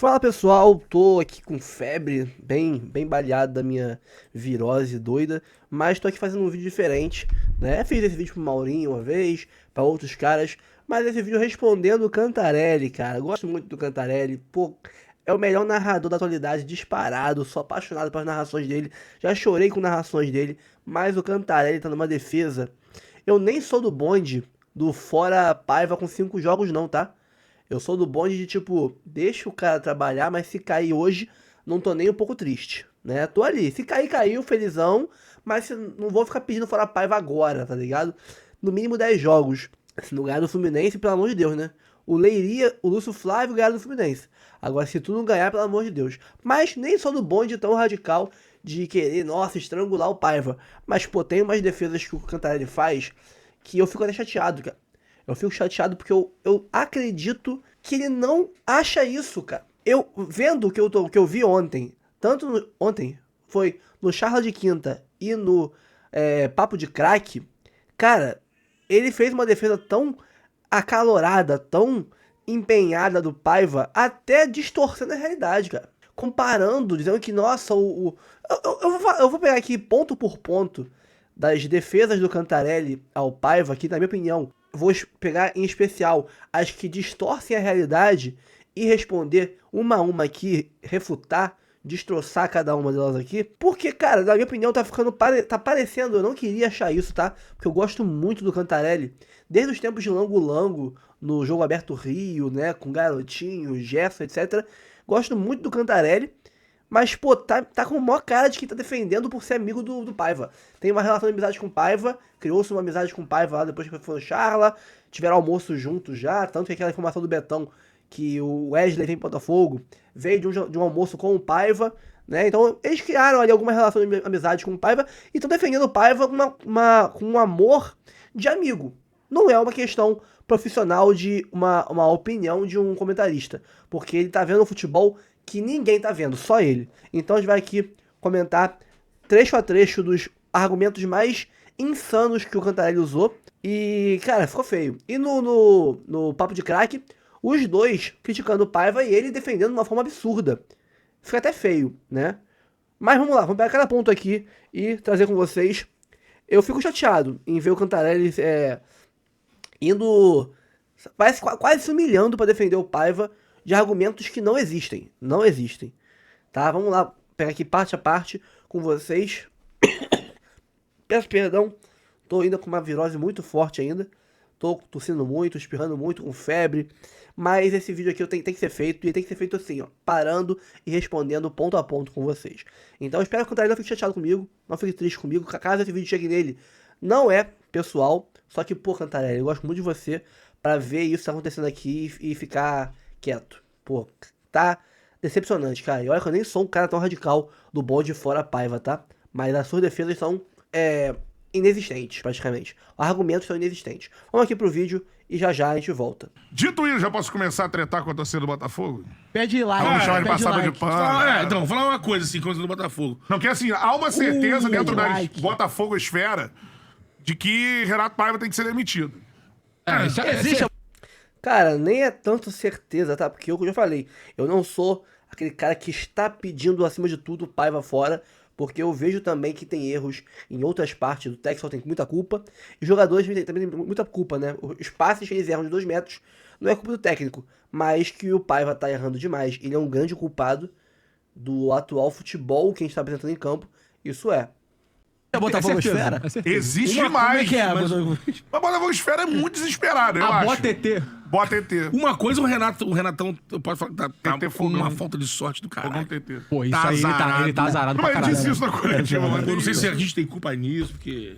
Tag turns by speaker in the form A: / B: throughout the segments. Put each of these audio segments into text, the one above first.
A: Fala pessoal, tô aqui com febre, bem baleado da minha virose doida, mas tô aqui fazendo um vídeo diferente, né? Fiz esse vídeo pro Maurinho uma vez, pra outros caras, mas esse vídeo respondendo o Cantarelli, cara. Gosto muito do Cantarelli, pô, é o melhor narrador da atualidade, disparado, sou apaixonado pelas narrações dele, já chorei com narrações dele, mas o Cantarelli tá numa defesa. Eu nem sou do bonde do fora Paiva com 5 jogos não, tá? Eu sou do bonde de tipo, deixa o cara trabalhar, mas se cair hoje, não tô nem um pouco triste, né? Tô ali, se cair, caiu, felizão, mas não vou ficar pedindo fora Paiva agora, tá ligado? No mínimo 10 jogos. Se não ganhar do Fluminense, pelo amor de Deus, né? O Leiria, o Lúcio Flávio ganharam do Fluminense. Agora, se tu não ganhar, pelo amor de Deus. Mas nem sou do bonde tão radical de querer, nossa, estrangular o Paiva. Mas, pô, tem umas defesas que o Cantarelli faz que eu fico até chateado, cara. Eu fico chateado porque eu acredito que ele não acha isso, cara. Eu, vendo o que eu vi ontem, ontem, foi no Charla de Quinta e no Papo de Crack, cara, ele fez uma defesa tão acalorada, tão empenhada do Paiva, até distorcendo a realidade, cara. Comparando, dizendo que, nossa, eu vou pegar aqui ponto por ponto das defesas do Cantarelli ao Paiva, que na minha opinião, vou pegar em especial as que distorcem a realidade e responder uma a uma aqui, refutar, destroçar cada uma delas aqui. Porque, cara, na minha opinião tá parecendo, eu não queria achar isso, tá? Porque eu gosto muito do Cantarelli, desde os tempos de Lango Lango, no Jogo Aberto Rio, né, com Garotinho, Gerson, etc. Gosto muito do Cantarelli. Mas, pô, tá com a maior cara de quem tá defendendo por ser amigo do Paiva. Tem uma relação de amizade com o Paiva, criou-se uma amizade com o Paiva lá depois que foi no Charla, tiveram almoço juntos já, tanto que aquela informação do Betão, que o Wesley vem pro Botafogo, veio de um almoço com o Paiva, né? Então, eles criaram ali alguma relação de amizade com o Paiva e estão defendendo o Paiva com um amor de amigo. Não é uma questão profissional de uma opinião de um comentarista, porque ele tá vendo o futebol que ninguém tá vendo, só ele. Então a gente vai aqui comentar trecho a trecho dos argumentos mais insanos que o Cantarelli usou. E, cara, ficou feio. E no Papo de Crack, os dois criticando o Paiva e ele defendendo de uma forma absurda. Fica até feio, né? Mas vamos lá, vamos pegar cada ponto aqui e trazer com vocês. Eu fico chateado em ver o Cantarelli indo... Parece quase se humilhando pra defender o Paiva de argumentos que não existem. Não existem. Tá? Vamos lá, pegar aqui parte a parte com vocês. Peço perdão, tô ainda com uma virose muito forte ainda. Tô tossindo muito, espirrando muito, com febre. Mas esse vídeo aqui tem que ser feito, e tem que ser feito assim, ó, parando e respondendo ponto a ponto com vocês. Então eu espero que o Cantarelli não fique chateado comigo, não fique triste comigo, caso esse vídeo chegue nele. Não é pessoal, só que, pô, Cantarelli, eu gosto muito de você pra ver isso acontecendo aqui e ficar quieto. Pô, tá decepcionante, cara. E olha que eu nem sou um cara tão radical do bonde fora Paiva, tá? Mas as suas defesas são inexistentes, praticamente. Os argumentos são inexistentes. Vamos aqui pro vídeo e já a gente volta.
B: Dito isso, já posso começar a tretar com a torcida do Botafogo?
C: Pede like.
B: Vamos chamar de
C: pede
B: passada
C: like.
B: de pano.
D: Então, vou falar uma coisa assim, coisa do Botafogo.
B: Não, que assim, há uma certeza dentro da
C: like.
B: Botafogo esfera de que Renato Paiva tem que ser demitido.
C: Existe
A: Cara, nem é tanto certeza, tá? Porque eu já falei, eu não sou aquele cara que está pedindo, acima de tudo, o Paiva fora, porque eu vejo também que tem erros em outras partes do Texas, tem muita culpa, e os jogadores também têm muita culpa, né? Os passes que eles erram de 2 metros não é culpa do técnico, mas que o Paiva tá errando demais. Ele é um grande culpado do atual futebol que a gente tá apresentando em campo, isso é.
C: a Botafogo esfera?
B: Existe
C: Como
B: demais.
C: é que é?
B: Mas a Botafogo esfera é muito desesperada, eu
C: A
B: acho.
C: bota ET.
B: Bota ET.
D: Uma coisa, o Renatão, eu posso falar, tá
B: TT
D: com uma
B: fogão.
D: falta de sorte do
B: Fogão
D: caralho.
B: TT.
C: Pô, isso
D: Tá
C: aí
D: azarado,
C: ele tá
D: né?
C: azarado
B: Não,
C: pra
B: mas ele
C: caralho.
B: disse isso na coletiva. mas
D: Eu não sei
B: tem-
D: se a gente tem culpa nisso, porque...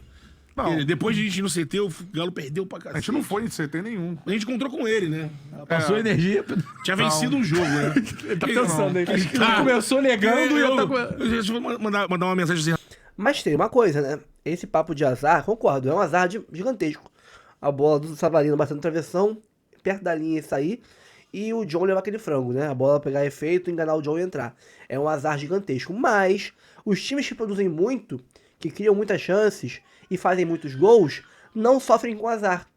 B: Não.
D: Depois de a gente ir no CT, o Galo perdeu pra
B: A
D: cacete.
B: gente não foi em CT nenhum.
D: A gente encontrou com ele, né?
C: Passou energia.
D: Tinha vencido um jogo, né?
C: Ele tá pensando aí. Ele
D: Tá.
C: começou negando e eu tô com...
D: Deixa eu mandar uma mensagem assim.
A: Mas tem uma coisa, né? Esse papo de azar, concordo, é um azar gigantesco. A bola do Savarino batendo no travessão, perto da linha e sair, e o John levar aquele frango, né? A bola pegar efeito, enganar o John e entrar. É um azar gigantesco. Mas os times que produzem muito, que criam muitas chances e fazem muitos gols, não sofrem com azar.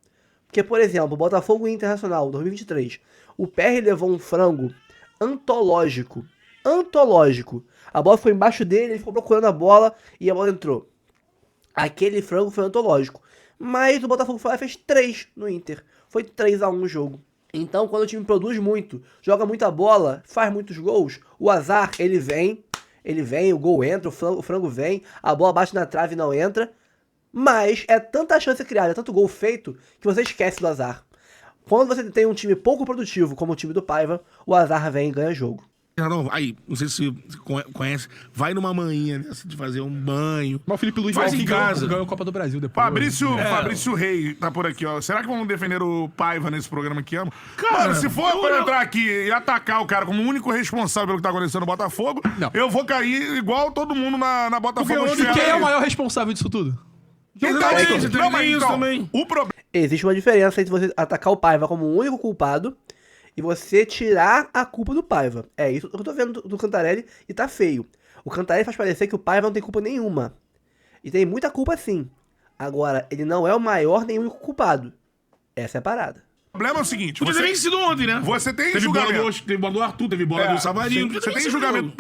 A: Porque, por exemplo, Botafogo e Internacional, 2023. O PR levou um frango antológico. Antológico. A bola foi embaixo dele, ele ficou procurando a bola e a bola entrou. Aquele frango foi antológico. Mas o Botafogo foi lá e fez 3 no Inter. Foi 3-1 o jogo. Então, quando o time produz muito, joga muita bola, faz muitos gols, o azar, ele vem, o gol entra, o frango vem, a bola bate na trave e não entra. Mas é tanta chance criada, é tanto gol feito, que você esquece do azar. Quando você tem um time pouco produtivo, como o time do Paiva, o azar vem e ganha jogo.
D: Não, aí, não sei se você conhece, vai numa manhã dessa de fazer um banho.
C: Mas o Felipe Luiz
D: Faz em casa.
C: ganhou a Copa do Brasil depois.
B: Fabrício Rei tá por aqui, ó. Será que vão defender o Paiva nesse programa que amo?
D: Cara,
B: Mano, se for pra entrar aqui e atacar o cara como o único responsável pelo que tá acontecendo no Botafogo,
C: Não.
B: eu vou cair igual todo mundo na Botafogo.
C: E quem é o maior responsável disso tudo?
D: Exatamente,
B: Não, mas
D: isso
B: então,
D: também.
B: o problema
A: Existe uma diferença entre você atacar o Paiva como o único culpado e você tirar a culpa do Paiva. É isso que eu tô vendo do Cantarelli e tá feio. O Cantarelli faz parecer que o Paiva não tem culpa nenhuma. E tem muita culpa sim. Agora, ele não é o maior nem o único culpado. Essa é a parada.
B: é o seguinte,
D: Podia ter vencido ontem, né?
B: você tem
D: Teve bola,
B: julgamento.
D: teve bola do Arthur, teve bola do Savarino.
B: Você tem julgamento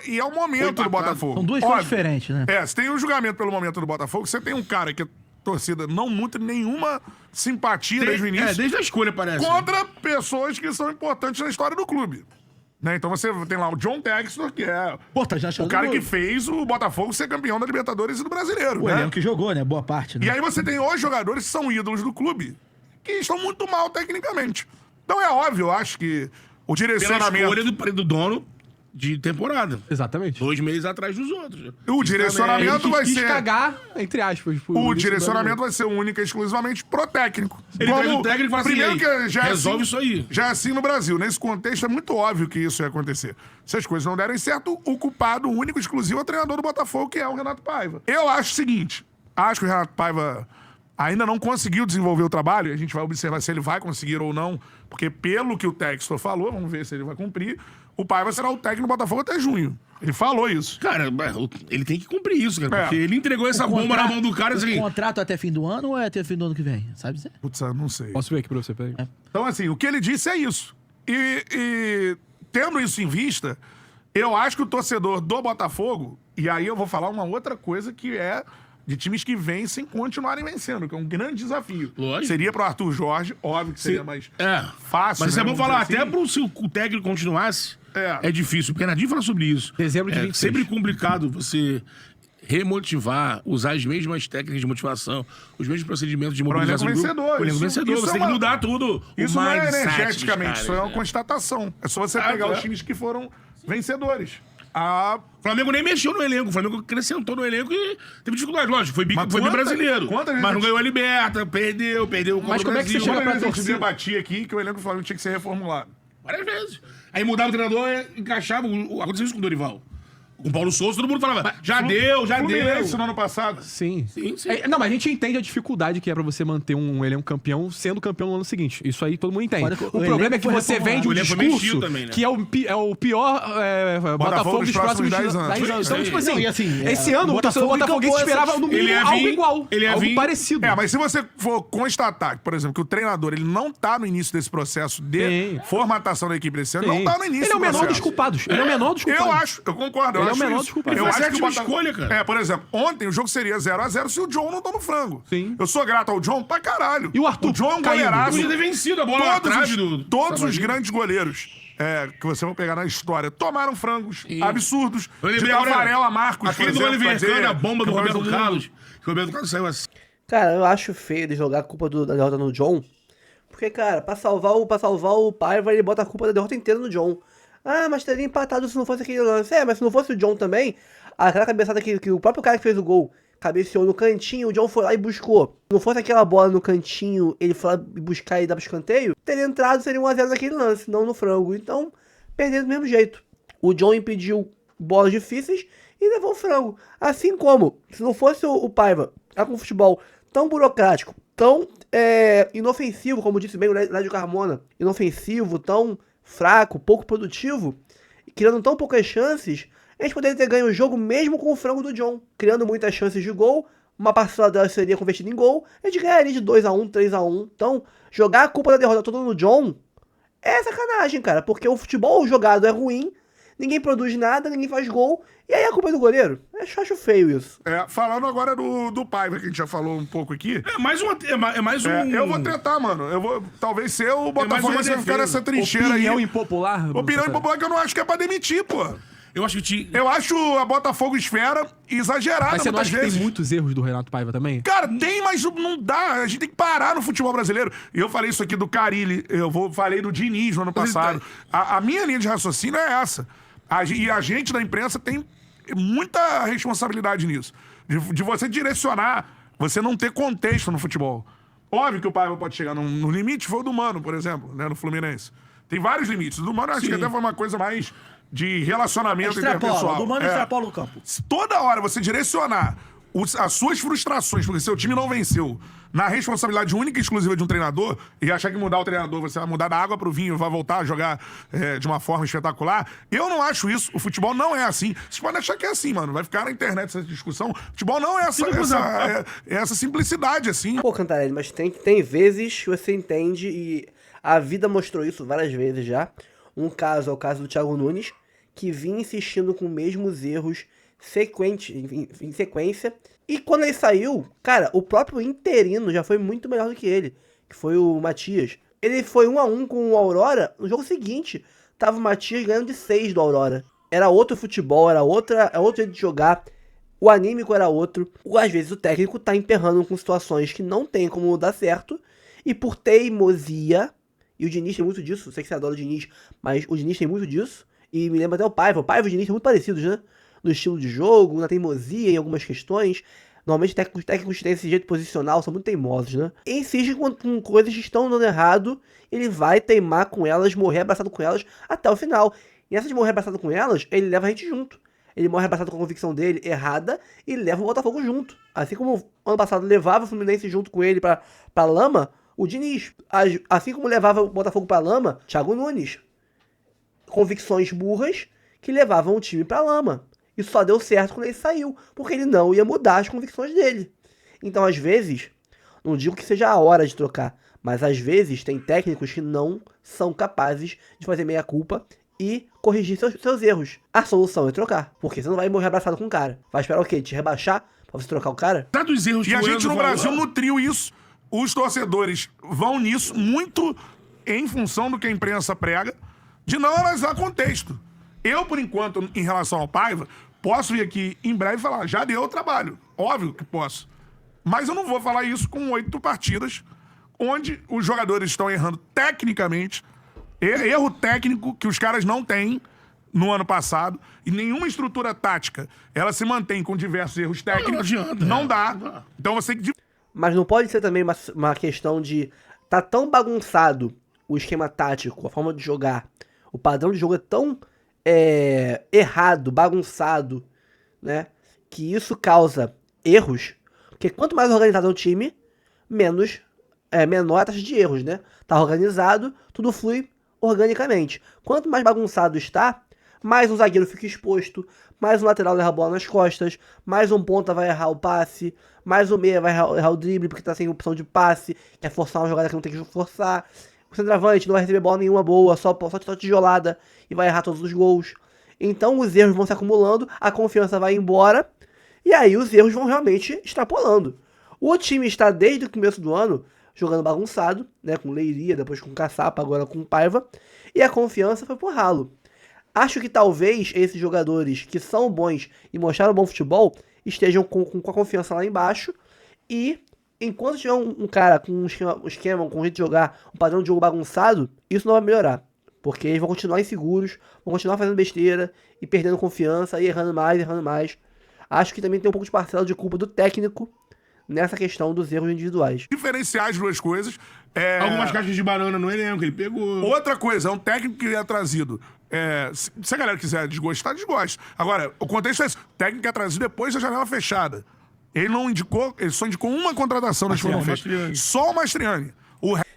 B: e é o momento do Botafogo.
C: São duas
B: Óbvio.
C: coisas diferentes, né?
B: Você tem um julgamento pelo momento do Botafogo, você tem um cara que a torcida não nutre nenhuma simpatia desde o início.
D: Desde a escolha, parece.
B: Contra pessoas que são importantes na história do clube. Né? Então você tem lá o John Textor, que é
C: Pô, tá já
B: o cara que fez o Botafogo ser campeão da Libertadores e do Brasileiro.
C: O
B: né?
C: elenco que jogou, né? Boa parte, né?
B: E aí você tem os jogadores que são ídolos do clube, que estão muito mal tecnicamente. Então é óbvio, eu acho que o
D: Pela
B: direcionamento...
D: escolha do dono de temporada.
C: Exatamente.
D: 2 meses atrás dos outros.
B: O direcionamento vai
C: Quis
B: ser...
C: cagar, entre aspas.
B: O direcionamento vai ser única e exclusivamente pro técnico.
D: Ele traz o técnico e fala assim,
B: primeiro que já é
D: resolve
B: assim,
D: isso aí.
B: Já é assim no Brasil. Nesse contexto é muito óbvio que isso ia acontecer. Se as coisas não derem certo, o culpado único e exclusivo é o treinador do Botafogo, que é o Renato Paiva. Eu acho o seguinte, acho que o Renato Paiva ainda não conseguiu desenvolver o trabalho, a gente vai observar se ele vai conseguir ou não, porque pelo que o Textor falou, vamos ver se ele vai cumprir, o Paiva será o técnico do Botafogo até junho. Ele falou isso.
D: Cara, ele tem que cumprir isso, cara. Porque ele entregou essa
E: O
D: bomba na
E: contrato-
D: mão do cara assim.
E: O contrato até fim do ano ou é até fim do ano que vem? Sabe dizer?
B: Putz, eu não sei.
C: Posso ver aqui pra você, peraí.
B: Então, assim, o que ele disse é isso. E tendo isso em vista, eu acho que o torcedor do Botafogo, e aí eu vou falar uma outra coisa que é de times que vencem continuarem vencendo, que é um grande desafio.
D: Lógico.
B: Seria pro Arthur Jorge, óbvio que seria mais fácil.
D: Mas isso é
B: né,
D: bom
B: vamos
D: falar,
B: dizer
D: até
B: assim.
D: pro se o técnico continuasse,
B: É.
D: é difícil. Porque Nadinho fala sobre isso.
C: Dezembro de 26.
D: sempre complicado você remotivar, usar as mesmas técnicas de motivação, os mesmos procedimentos de
B: Pro elenco
D: mobilização. do grupo.
B: vencedor.
D: O elenco
B: Isso-
D: vencedor.
B: isso
D: Você
B: é
D: tem que
B: uma-
D: mudar tudo.
B: Isso
D: o
B: não é
D: mindset dos
B: energeticamente,
D: caras,
B: isso é uma
D: né?
B: constatação. É só você pegar os times que foram vencedores.
D: O Flamengo nem mexeu no elenco. O Flamengo acrescentou no elenco e teve dificuldade. Lógico, foi
B: Mas
D: bem
B: quanta-
D: brasileiro.
B: quanta gente-
D: Mas não ganhou a Liberta, perdeu o Copa
C: Mas
D: do
C: como é que você
D: Brasil.
C: chega
B: Quando
C: pra
B: a gente
C: torcida?
B: debatia aqui que o elenco do Flamengo tinha que ser reformulado.
D: Várias vezes. Aí mudava o treinador e encaixava. Aconteceu isso com o Dorival. Com o Paulo Souza, todo mundo falava, já deu.
B: Fluminense no ano passado.
C: Sim.
D: Sim, sim.
C: Não, mas a gente entende a dificuldade que é pra você manter um elenco campeão sendo campeão no ano seguinte. Isso aí todo mundo entende.
E: Olha que
C: O
E: o
C: problema
E: elenco
C: é que
E: foi
C: você
E: reformulado.
C: vende um
D: O elenco foi
C: discurso
D: mexido também, né?
C: que é o pior Botafogo dos próximos
B: 10 anos.
C: 10 anos. Então, tipo assim,
E: Não, e assim,
C: esse ano o torcedor
E: Botafogo
C: botafoguense
E: encampou
C: esperava
E: essas-
C: no
D: Ele
C: mínimo
D: ia
C: algo
D: vir-
C: igual.
D: ele ia
C: Algo
D: vir-
C: parecido.
B: Mas se você for constatar, por exemplo, que o treinador ele não tá no início desse processo de
C: Sim.
B: formatação da equipe desse ano,
C: Sim.
B: não tá no início
C: Ele é o
B: do
C: menor
B: processo.
C: dos culpados. Ele é o menor dos culpados.
B: Eu concordo.
C: Ele é
B: eu
C: o
B: acho
C: menor
B: isso.
C: dos culpados.
B: Eu
D: Ele
B: acho
D: foi
B: que o
D: a sétima escolha, cara.
B: Por exemplo, ontem o jogo seria 0x0 se o John não tá no frango.
C: Sim.
B: Eu sou grato ao John pra caralho.
C: E o Arthur
B: O John é um
C: caindo.
B: goleiraço.
D: Podia ter vencido a bola na trave do
B: Todos os
D: Savarino.
B: grandes goleiros que você vai pegar na história tomaram frangos absurdos.
D: Eu
B: De
D: lembrei agora,
B: Tafarel a Marcos,
D: aquele
B: por
D: do
B: exemplo,
D: Oliver
B: fazer
D: Kahn, a bomba do
B: campeões
D: Roberto
B: mundo.
D: Carlos. Que o Roberto Carlos saiu assim.
A: Cara, eu acho feio ele jogar a culpa da derrota no John. Porque, cara, pra salvar o Paiva, ele bota a culpa da derrota inteira no John. Ah, mas teria empatado se não fosse aquele lance. Mas se não fosse o John também, aquela cabeçada que o próprio cara que fez o gol cabeceou no cantinho, o John foi lá e buscou. Se não fosse aquela bola no cantinho, ele foi lá buscar e dar pro escanteio, teria entrado, seria 1x0 naquele lance, não no frango. Então, perdeu do mesmo jeito. O John impediu bolas difíceis e levou o frango. Assim como, se não fosse o Paiva, tá com um futebol tão burocrático, tão inofensivo, como disse bem o Lédio Carmona, inofensivo, tão fraco, pouco produtivo, criando tão poucas chances, a gente poderia ter ganho o jogo mesmo com o frango do John, criando muitas chances de gol, uma parcela delas seria convertida em gol, a gente ganharia de 2x1, 3x1. Então, jogar a culpa da derrota toda no John é sacanagem, cara, porque o futebol jogado é ruim, ninguém produz nada, ninguém faz gol, e aí a culpa é do goleiro. Eu acho feio isso.
B: Falando agora do Paiva, que a gente já falou um pouco aqui.
D: É mais um...
B: Eu vou tretar, mano. Eu vou talvez ser o
D: mais
B: Botafogo
D: uma
B: vai ficar
D: defesa.
B: nessa trincheira
C: Opinião
B: aí.
C: impopular?
B: Opinião impopular que eu não acho que é pra demitir, pô.
D: Eu acho que...
B: Eu acho a Botafogo esfera exagerada
C: Mas você não
B: muitas
C: acha que
B: vezes.
C: tem muitos erros do Renato Paiva também?
B: Cara, tem, mas não dá. A gente tem que parar no futebol brasileiro. E eu falei isso aqui do Carille, falei do Diniz no ano passado. A minha linha de raciocínio é essa. E a gente da imprensa tem muita responsabilidade nisso. De você direcionar, você não ter contexto no futebol. Óbvio que o Paiva pode chegar no limite, foi o do Mano, por exemplo, né, no Fluminense. Tem vários limites. O do Mano, acho que até foi uma coisa mais de relacionamento interpessoal.
E: Do Mano extrapola o campo.
B: Se toda hora você direcionar as suas frustrações, porque seu time não venceu, na responsabilidade única e exclusiva de um treinador, e achar que mudar o treinador, você vai mudar da água pro vinho, vai voltar a jogar de uma forma espetacular, eu não acho isso. O futebol não é assim. Vocês podem achar que é assim, mano. Vai ficar na internet essa discussão. O futebol não é essa simplicidade, assim.
A: Pô, Cantarelli, mas tem vezes que você entende, e a vida mostrou isso várias vezes já. Um caso é o caso do Thiago Nunes, que vinha insistindo com os mesmos erros em sequência. E quando ele saiu, cara, o próprio interino já foi muito melhor do que ele, que foi o Matias. Ele foi 1-1 com o Aurora, no jogo seguinte, tava o Matias ganhando de 6 do Aurora. Era outro futebol, era outro jeito de jogar, o anímico era outro. Às vezes o técnico tá emperrando com situações que não tem como dar certo, e por teimosia, e o Diniz tem muito disso, sei que você adora o Diniz, mas o Diniz tem muito disso, e me lembra até o Paiva e o Diniz são muito parecidos, né? No estilo de jogo, na teimosia em algumas questões. Normalmente técnicos têm esse jeito posicional, são muito teimosos, né? E insiste com coisas que estão dando errado, ele vai teimar com elas, morrer abraçado com elas até o final. E essa de morrer abraçado com elas, ele leva a gente junto. Ele morre abraçado com a convicção dele errada e leva o Botafogo junto. Assim como ano passado levava o Fluminense junto com ele pra lama, o Diniz. Assim como levava o Botafogo pra lama, Thiago Nunes. Convicções burras que levavam o time pra lama. Isso só deu certo quando ele saiu, porque ele não ia mudar as convicções dele. Então, às vezes, não digo que seja a hora de trocar, mas às vezes tem técnicos que não são capazes de fazer meia-culpa e corrigir seus erros. A solução é trocar, porque você não vai morrer abraçado com o cara. Vai esperar o quê? Te rebaixar pra você trocar o cara?
D: Tá dos erros
B: E
D: que
B: a
D: o
B: gente
D: Enzo
B: no
D: falou.
B: Brasil nutriu isso. Os torcedores vão nisso muito em função do que a imprensa prega, de não analisar contexto. Eu, por enquanto, em relação ao Paiva, posso vir aqui em breve e falar, já deu o trabalho. Óbvio que posso. Mas eu não vou falar isso com 8 partidas, onde os jogadores estão errando tecnicamente, erro técnico que os caras não têm no ano passado, e nenhuma estrutura tática, ela se mantém com diversos erros técnicos.
D: Não adianta,
B: não dá. Então você tem que...
A: Mas não pode ser também uma questão de tá tão bagunçado o esquema tático, a forma de jogar, o padrão de jogo é tão errado, bagunçado, né? Que isso causa erros, porque quanto mais organizado é o time, menor a taxa de erros, né? Tá organizado, tudo flui organicamente. Quanto mais bagunçado está, mais um zagueiro fica exposto, mais um lateral erra a bola nas costas, mais um ponta vai errar o passe, mais um meia vai errar o drible porque tá sem opção de passe, quer forçar uma jogada que não tem que forçar. O centroavante não vai receber bola nenhuma boa, só tijolada e vai errar todos os gols. Então os erros vão se acumulando, a confiança vai embora e aí os erros vão realmente extrapolando. O time está desde o começo do ano jogando bagunçado, né, com Leiria, depois com Caçapa, agora com Paiva, e a confiança foi pro ralo. Acho que talvez esses jogadores que são bons e mostraram bom futebol estejam com a confiança lá embaixo e enquanto tiver um cara com um esquema, com um jeito de jogar, um padrão de jogo bagunçado, isso não vai melhorar. Porque eles vão continuar inseguros, vão continuar fazendo besteira e perdendo confiança e errando mais. Acho que também tem um pouco de parcela de culpa do técnico nessa questão dos erros individuais.
B: Diferenciar as duas coisas.
D: Algumas caixas de banana no elenco, ele pegou.
B: Outra coisa, é um técnico que é trazido. Se a galera quiser desgostar, desgosta. Agora, o contexto é esse. O técnico que é trazido depois da janela fechada. Ele só indicou uma contratação das foram feitas. Só o Mastriani.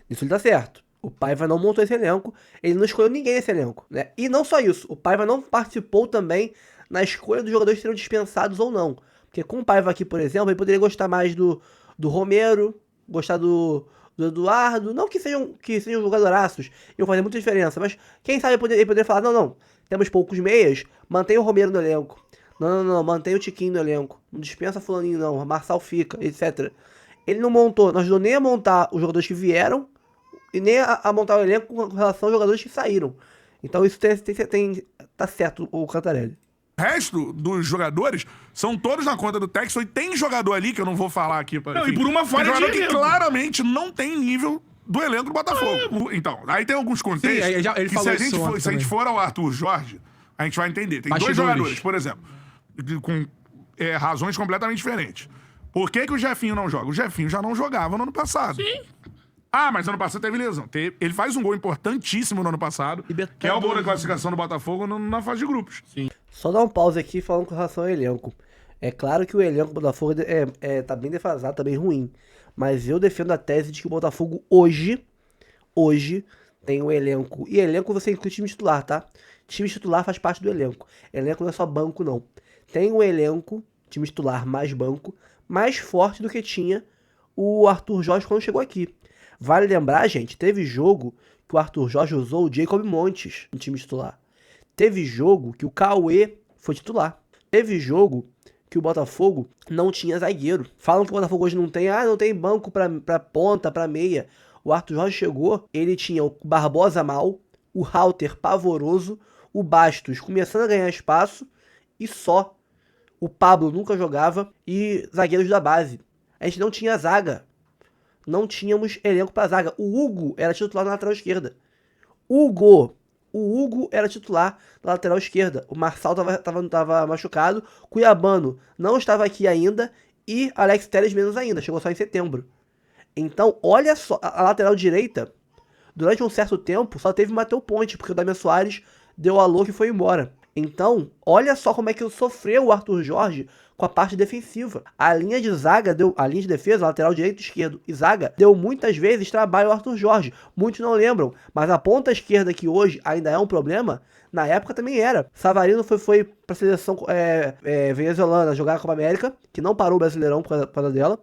A: Isso ele tá certo. O Paiva não montou esse elenco, ele não escolheu ninguém nesse elenco, né? E não só isso, o Paiva não participou também na escolha dos jogadores que seriam dispensados ou não. Porque com o Paiva aqui, por exemplo, ele poderia gostar mais do Romero, gostar do do Eduardo, não que sejam jogadoraços, iam fazer muita diferença, mas quem sabe ele poderia falar, não, temos poucos meias, mantém o Romero no elenco. Não, mantém o Tiquinho no elenco. Não dispensa fulaninho não, Marçal fica, etc. Ele não montou, não ajudou nem a montar os jogadores que vieram e nem a montar o elenco com relação aos jogadores que saíram. Então isso tá certo o Cantarelli.
B: O resto dos jogadores são todos na conta do Textor e tem jogador ali que eu não vou falar aqui.
D: Não, e por uma falha
B: tem jogador
D: de
B: que
D: elenco.
B: claramente não tem nível do elenco do Botafogo. Então, aí tem alguns contextos
C: Sim, ele
B: que
C: falou
B: se
C: isso ontem
B: a gente
C: também.
B: for ao Arthur Jorge, a gente vai entender. Tem
C: Bastidores.
B: dois jogadores, por exemplo, com razões completamente diferentes. Por que o Jefinho não joga? O Jefinho já não jogava no ano passado.
D: Sim.
B: Ah, mas ano passado teve lesão. Ele faz um gol importantíssimo no ano passado, que é o gol da classificação do Botafogo na fase de grupos.
A: Só dar um pause aqui falando com relação ao elenco. É claro que o elenco do Botafogo tá bem defasado, tá bem ruim. Mas eu defendo a tese de que o Botafogo hoje tem um elenco. E elenco você inclui time titular, tá? Time titular faz parte do elenco. Elenco não é só banco, não. Tem um elenco, time titular mais banco, mais forte do que tinha o Arthur Jorge quando chegou aqui. Vale lembrar, gente, teve jogo que o Arthur Jorge usou o Jacob Montes no time titular. Teve jogo que o Cauê foi titular. Teve jogo que o Botafogo não tinha zagueiro. Falam que o Botafogo hoje não tem banco pra ponta, pra meia. O Arthur Jorge chegou, ele tinha o Barbosa mal, o Halter pavoroso, o Bastos começando a ganhar espaço e só. O Pablo nunca jogava e zagueiros da base. A gente não tinha zaga. Não tínhamos elenco pra zaga. O Hugo era titular na lateral esquerda. O Hugo era titular na lateral esquerda. O Marçal tava machucado. Cuiabano não estava aqui ainda. E Alex Telles menos ainda. Chegou só em setembro. Então, olha só. A lateral direita, durante um certo tempo, só teve Matheus Ponte. Porque o Damian Soares deu a louca e foi embora. Então, olha só como é que sofreu o Arthur Jorge com a parte defensiva. A linha de zaga, a linha de defesa, lateral direito, esquerdo e zaga, deu muitas vezes trabalho ao Arthur Jorge. Muitos não lembram, mas a ponta esquerda, que hoje ainda é um problema, na época também era. Savarino foi pra seleção venezuelana jogar a Copa América, que não parou o Brasileirão por causa dela.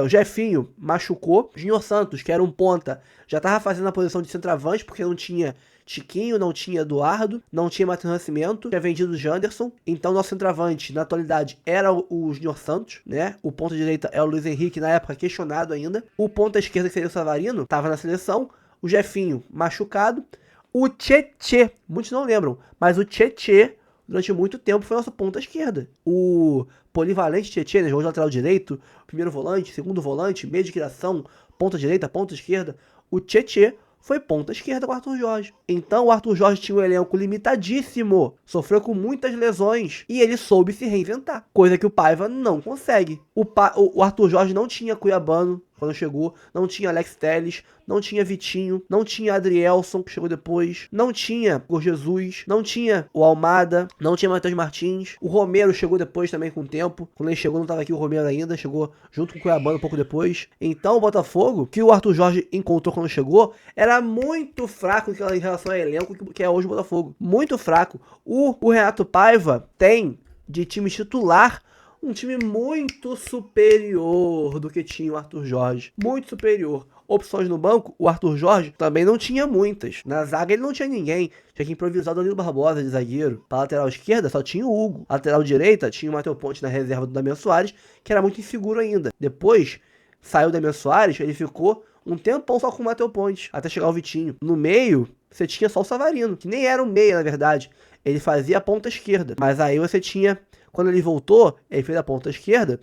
A: O Jefinho machucou. Júnior Santos, que era um ponta, já tava fazendo a posição de centroavante, porque não tinha Tiquinho, não tinha Eduardo, não tinha Matheus Nascimento, tinha vendido o Janderson. Então nosso centroavante, na atualidade, era o Júnior Santos, né? O ponta direita é o Luiz Henrique, na época questionado ainda. O ponta esquerda, que seria o Savarino, tava na seleção. O Jefinho machucado. O Tietê, muitos não lembram, mas o Tietê, durante muito tempo, foi nosso ponta esquerda. O polivalente Tietê, né? Jogou de lateral direito, primeiro volante, segundo volante, meio de criação, ponta direita, ponta esquerda. O Tietê foi ponta esquerda com o Arthur Jorge. Então o Arthur Jorge tinha um elenco limitadíssimo, sofreu com muitas lesões e ele soube se reinventar, coisa que o Paiva não consegue. O Arthur Jorge não tinha Cuiabano quando chegou, não tinha Alex Telles, não tinha Vitinho, não tinha Adrielson, que chegou depois, não tinha o Jesus, não tinha o Almada, não tinha Matheus Martins. O Romero chegou depois também com o tempo. Quando ele chegou, não estava aqui o Romero ainda, chegou junto com o Cuiabano um pouco depois. Então o Botafogo, que o Arthur Jorge encontrou quando chegou, era muito fraco em relação ao elenco que é hoje o Botafogo. Muito fraco. O Renato Paiva tem de time titular um time muito superior do que tinha o Arthur Jorge. Muito superior. Opções no banco, o Arthur Jorge também não tinha muitas. Na zaga ele não tinha ninguém. Tinha que improvisar o Danilo Barbosa de zagueiro. Pra lateral esquerda só tinha o Hugo. Lateral direita tinha o Matheus Ponte na reserva do Damian Soares, que era muito inseguro ainda. Depois saiu o Damian Soares, ele ficou um tempão só com o Matheus Ponte, até chegar o Vitinho. No meio, você tinha só o Savarino, que nem era um meia, na verdade. Ele fazia a ponta esquerda. Mas aí você tinha... Quando ele voltou, ele fez a ponta esquerda,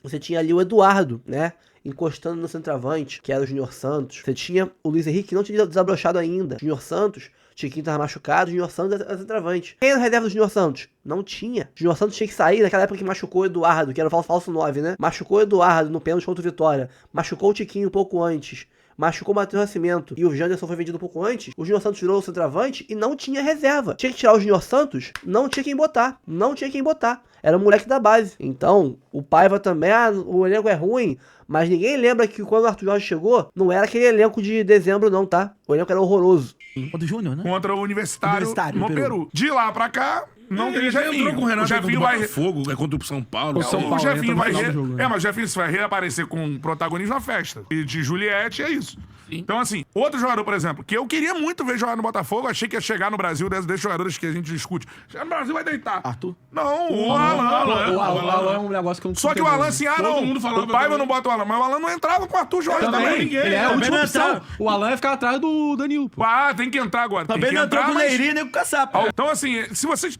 A: você tinha ali o Eduardo, né? Encostando no centroavante, que era o Júnior Santos. Você tinha o Luiz Henrique, que não tinha desabrochado ainda. Júnior Santos, Tiquinho tava machucado, Júnior Santos era centroavante. Quem era a reserva do Júnior Santos? Não tinha. Júnior Santos tinha que sair naquela época que machucou o Eduardo, que era o falso 9, né? Machucou o Eduardo no pênalti contra o Vitória. Machucou o Tiquinho um pouco antes. Machucou o Matheus Nascimento e o Janderson foi vendido um pouco antes. O Júnior Santos virou o centroavante e não tinha reserva. Tinha que tirar o Júnior Santos, não tinha quem botar. Não tinha quem botar. Era um moleque da base. Então, o Paiva também, o elenco é ruim, mas ninguém lembra que quando o Arthur Jorge chegou, não era aquele elenco de dezembro não, tá? O elenco era horroroso.
E: Contra o Júnior, né?
B: Contra o Universitário no Peru. De lá pra cá, Não tem
D: Ele já
B: Jefinho.
D: entrou com o
B: O
D: Renato
B: Jefinho
D: vai
B: vai...
D: Fogo, é contra o São Paulo.
C: São
B: O
C: Paulo
B: Jefinho
C: entra no
B: vai...
C: final do jogo, né?
B: mas o Jefinho vai reaparecer com protagonismo na festa. E de Juliette, é isso. Então, assim, outro jogador, por exemplo, que eu queria muito ver jogar no Botafogo, achei que ia chegar no Brasil, desses jogadores que a gente discute. Chegar no Brasil vai deitar.
E: Arthur?
B: Não, o Alan.
C: O Alan é um negócio que eu não
B: Só que o Alan, assim,
D: Todo mundo falava
B: o Paiva
D: também.
B: não bota o Alan, mas o Alan não entrava com o Arthur Jorge
C: Também,
B: também.
D: ninguém.
C: ele é a
E: Também
C: última
E: não
C: opção.
E: entrava.
C: O Alan ia ficar atrás do Danilo, pô.
B: Ah, tem que entrar agora.
E: Também
B: tem que
E: não entrou
B: entrar,
E: com o
B: mas...
E: Leiria nem com o Caçapa.
B: Então, assim, se vocês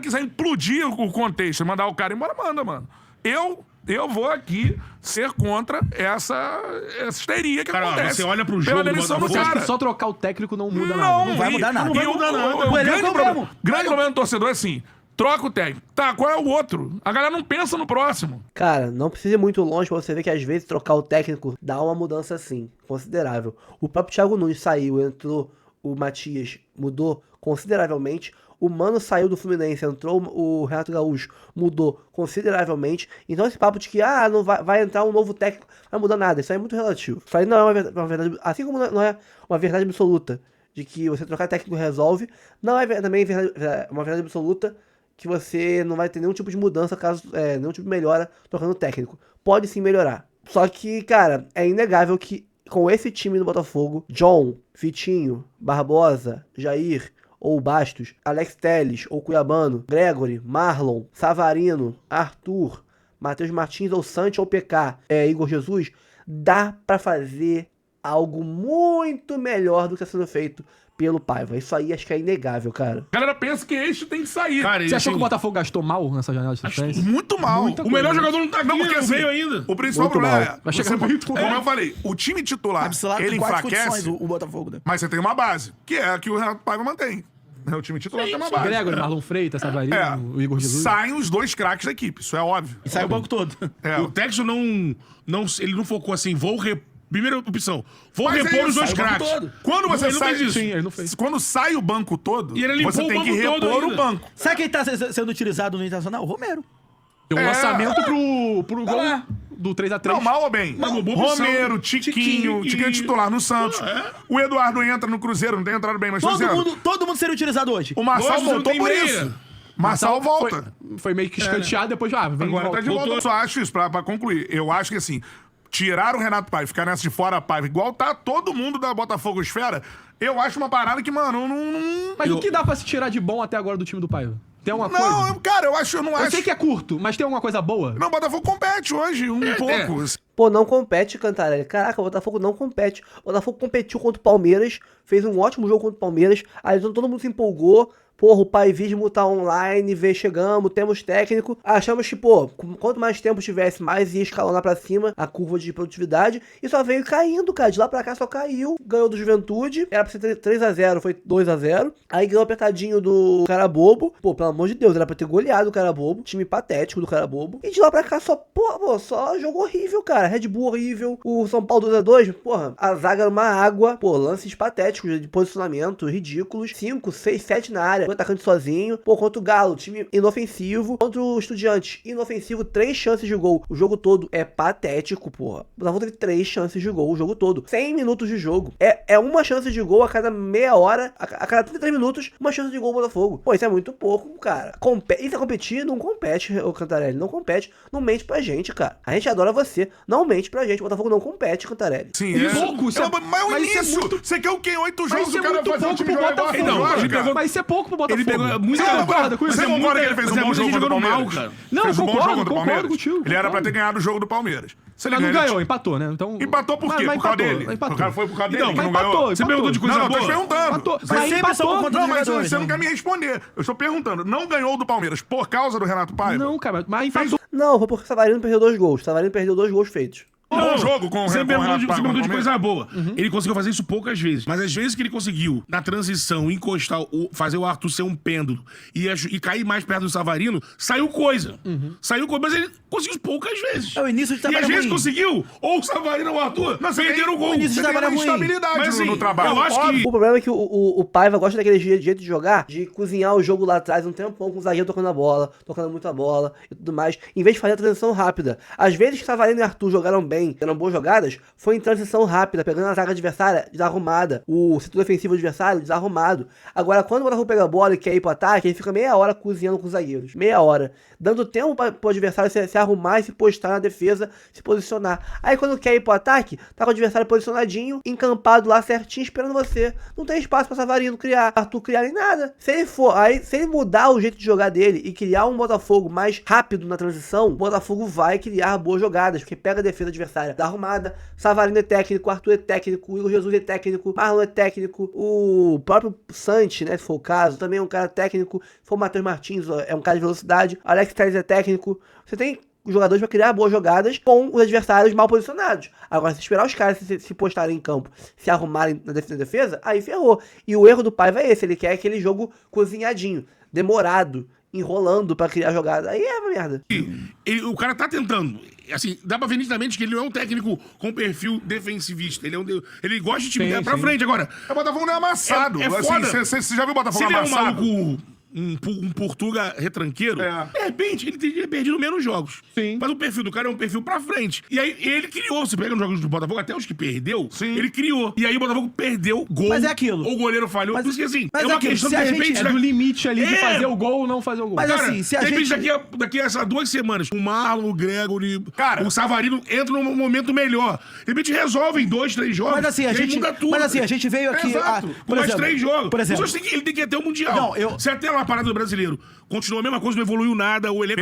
B: quiser implodir o contexto, mandar o cara embora, manda, mano. Eu vou aqui ser contra essa histeria que
D: Cara,
B: acontece.
D: você olha pro
B: pela
D: jogo do
B: demissão do
D: Botafogo,
C: Você acha
B: cara.
C: que só trocar o técnico não muda
B: Não,
C: nada?
E: Não vai mudar nada.
B: Não vai mudar nada.
E: O elenco é o mesmo.
B: Grande problema do torcedor é assim, troca o técnico. Tá, qual é o outro? A galera não pensa no próximo.
A: Cara, não precisa ir muito longe pra você ver que às vezes trocar o técnico dá uma mudança assim, considerável. O próprio Thiago Nunes saiu, entrou o Matias, mudou consideravelmente. O Mano saiu do Fluminense, entrou o Renato Gaúcho, mudou consideravelmente. Então esse papo de que não vai entrar um novo técnico, não vai mudar nada, isso aí é muito relativo. Isso aí não é uma verdade, assim como não é uma verdade absoluta de que você trocar técnico resolve, não é também uma verdade absoluta que você não vai ter nenhum tipo de mudança, caso nenhum tipo de melhora trocando técnico. Pode sim melhorar. Só que, cara, é inegável que com esse time do Botafogo, John, Vitinho, Barbosa, Jair ou Bastos, Alex Telles ou Cuiabano, Gregory, Marlon, Savarino, Arthur, Matheus Martins ou Santos ou PK, Igor Jesus, dá pra fazer algo muito melhor do que está sendo feito pelo Paiva. Isso aí acho que é inegável, cara.
B: A galera pensa que este tem que sair.
D: Cara,
C: Você achou que o
D: assim,
C: Botafogo gastou mal nessa janela de transferência?
B: Muito mal.
D: o melhor jogador não tá aqui,
B: Não, porque
D: não
B: assim,
D: veio ainda.
B: o principal
A: Muito
B: problema
A: mal.
C: Vai
B: você
C: chegar muito
B: como
C: mal.
B: eu falei, o time titular,
E: Absoluto,
B: ele
E: quatro
B: enfraquece,
E: condições, o Botafogo, né?
B: mas você tem uma base, que é a que o Renato Paiva mantém. O time titular tem uma base.
C: Gregory, Marlon Freitas, Savarino, o Igor Jesus.
B: Saem os dois craques da equipe, isso é óbvio.
E: E sai o banco todo.
D: O Texo ele não focou assim, primeira opção, vou
B: Mas é
D: repor os
B: isso,
D: dois
B: sai o banco
D: craques.
B: todo. Quando você
D: Ele não
B: sai,
D: fez isso.
C: Sim, ele não fez.
B: Quando sai o banco todo,
D: E ele limpou
B: você
D: o
B: tem que
D: banco todo
B: repor
D: ainda.
B: o banco.
E: Sabe quem tá sendo utilizado no Internacional? O Romero.
C: Deu um lançamento pro gol
E: lá.
C: do 3x3.
B: Não, mal ou bem.
D: Não, boa opção.
B: Romero, Tiquinho é titular no Santos. O Eduardo entra no Cruzeiro, não tem entrado bem, mas tô dizendo,
E: Todo mundo seria utilizado hoje.
B: o Marçal
D: Hoje não
B: voltou
D: tem
B: por
D: meia.
B: isso. Marçal volta.
C: Foi meio que escanteado, depois vem
B: Agora tá de volta. Eu só acho isso, pra concluir. Eu acho que assim, tirar o Renato Paiva, ficar nessa de fora Paiva, igual tá todo mundo da Botafogo Esfera, eu acho uma parada que, mano, não.
C: Mas o que dá pra se tirar de bom até agora do time do Paiva? Tem alguma coisa?
B: Não, cara, eu não
C: Eu
B: acho.
C: sei que é curto, mas tem alguma coisa boa?
B: Não, o Botafogo compete hoje, pouco.
A: Pô, não compete, Cantarelli. Caraca, o Botafogo não compete. O Botafogo competiu contra o Palmeiras, fez um ótimo jogo contra o Palmeiras, aí todo mundo se empolgou. Porra, o Paivismo tá online, chegamos, temos técnico. Achamos que, quanto mais tempo tivesse, mais ia escalonar pra cima a curva de produtividade. E só veio caindo, cara. De lá pra cá só caiu. Ganhou do Juventude. Era pra ser 3x0, foi 2x0. Aí ganhou apertadinho do Carabobo. Pô, pelo amor de Deus, era pra ter goleado o Carabobo. Time patético do Carabobo. E de lá pra cá só jogo horrível, cara. Red Bull horrível. O São Paulo 2x2, porra, a zaga era uma água. Pô, lances patéticos de posicionamento, ridículos. 5, 6, 7 na área. O atacante sozinho. Pô, contra o Galo, time inofensivo. Contra o Estudiantes, inofensivo, 3 chances de gol. O jogo todo é patético, porra. O Botafogo teve 3 chances de gol o jogo todo. 100 minutos de jogo. É uma chance de gol a cada meia hora, a cada 33 minutos, uma chance de gol do Botafogo. Pô, isso é muito pouco, cara. Isso é competir? Não compete, o Cantarelli. Não compete. Não mente pra gente, cara. A gente adora você. Não mente pra gente. O Botafogo não compete, Cantarelli.
B: Sim,
C: pouco, isso é-
B: mas o
C: mas isso é
B: início.
C: muito-
B: Você quer o quê? 8
C: Mas
B: jogos
C: isso
B: o
C: é
B: cara
C: muito
B: vai fazer o
C: pouco
B: time
C: pro
B: jogar igual a
C: Botafogo.
B: Jorge,
D: ele
B: cara.
D: pegou-
C: Mas isso é pouco pro Botafogo.
D: Ele pegou muito.
C: Você concorda com isso?
B: Você concorda que ele fez um bom jogo contra o
D: normal,
B: Palmeiras?
D: cara.
C: Não,
B: Fez um bom
C: concordo,
B: jogo contra o
C: concordo
B: Palmeiras.
C: contigo,
B: Ele era pra
C: concordo.
B: ter ganhado o jogo do Palmeiras. Se ele
C: Mas não
B: ganha,
C: ganhou, empatou, né? Então...
B: Empatou por quê?
C: Mas
B: Por causa
C: empatou,
B: dele.
C: empatou.
B: O cara foi por causa dele.
C: Então,
B: que
C: mas
B: não ganhou.
C: empatou.
D: Você perguntou de coisa
B: Não, eu tô
D: boa?
B: te perguntando.
C: Empatou.
E: Mas
C: Mas
E: sempre
C: empatou.
E: são por conta
B: Não,
E: dos
B: mas
E: jogadores,
B: você
E: né?
B: não quer me responder. Eu estou perguntando. Não ganhou do Palmeiras por causa do Renato Paiva?
C: Não, cara, mas empatou.
A: Não, foi porque o Savarino perdeu 2 gols. O Savarino perdeu 2 gols feitos.
B: Bom jogo com o
D: Você
B: Renato
D: perguntou de
B: Paiva.
D: perguntou de coisa boa. Ele conseguiu fazer isso poucas vezes. Mas às vezes que ele conseguiu, na transição, encostar, fazer o Arthur ser um pêndulo e cair mais perto do Savarino, saiu coisa. Saiu coisa, mas ele conseguiu poucas vezes.
E: É o início de
D: E
E: trabalho
D: às vezes
E: ruim.
D: conseguiu, ou o Savarino ou o Arthur,
B: Não, você
D: perderam o
B: tem-
D: gol.
E: o início
B: Você
E: de
B: tem uma
E: trabalho ruim.
B: instabilidade
D: Mas,
B: no
D: assim,
B: trabalho.
D: eu acho que-
A: O problema é que o Paiva gosta daquele jeito de jogar, de cozinhar o jogo lá atrás um tempão com o zagueiro tocando a bola, tocando muita bola e tudo mais, em vez de fazer a transição rápida. Às vezes Savarino e Arthur jogaram bem bem, tendo boas jogadas, foi em transição rápida, pegando a zaga adversária desarrumada, o setor defensivo adversário desarrumado. Agora, quando o Botafogo pega a bola e quer ir pro ataque, ele fica meia hora cozinhando com os zagueiros. Meia hora. Dando tempo pro adversário se arrumar e se postar na defesa, se posicionar. Aí quando quer ir pro ataque, tá com o adversário posicionadinho, encampado lá certinho, esperando você. Não tem espaço pra Savarino criar, Arthur criar nem nada. Se ele mudar o jeito de jogar dele e criar um Botafogo mais rápido na transição, o Botafogo vai criar boas jogadas, porque pega a defesa adversária da arrumada. Savarino é técnico, Arthur é técnico, o Igor Jesus é técnico, Marlon é técnico, o próprio Santi, né, se for o caso, também é um cara técnico. Se for o Matheus Martins, é um cara de velocidade. Alex Telles é técnico. Você tem jogadores para criar boas jogadas com os adversários mal posicionados. Agora, se esperar os caras se postarem em campo, se arrumarem na defesa, aí ferrou. E o erro do Paiva é esse, ele quer aquele jogo cozinhadinho, demorado, enrolando pra criar jogada. Aí é uma merda.
D: O cara tá tentando. Assim, dá pra ver nitidamente que ele não é um técnico com perfil defensivista. Ele gosta de time pra frente agora.
B: O Botafogo não é amassado.
D: É foda.
B: Você já viu o Botafogo
D: Se ele é um
B: amassado?
D: maluco, um Portuga retranqueiro, de repente ele teria perdido menos jogos.
C: Sim.
D: Mas o perfil do cara é um perfil pra frente. E aí ele criou. Você pega nos jogos do Botafogo, até os que perdeu, ele criou. E aí o Botafogo perdeu gol.
E: Mas é aquilo.
D: Ou o goleiro falhou. Por isso que assim,
E: mas
D: é uma
E: é aquilo.
D: questão
E: Se
D: de
E: a gente-
D: repente.
C: É do limite ali de
D: É.
C: fazer o gol ou não fazer o gol.
E: Mas
D: Cara,
E: assim, se a
D: de repente,
E: gente...
D: daqui a essas 2 semanas, o Marlon, o Gregory,
B: Cara,
D: o Savarino entram num momento melhor. De repente resolvem 2, 3 jogos.
E: Mas assim,
D: e aí muda tudo.
E: a gente veio aqui...
B: Exato.
D: Com mais 3 jogos.
E: Por exemplo...
D: Ele tem que ir até o Mundial.
E: Não,
D: Se até lá a parada do brasileiro continuou a mesma coisa, não evoluiu nada, o elenco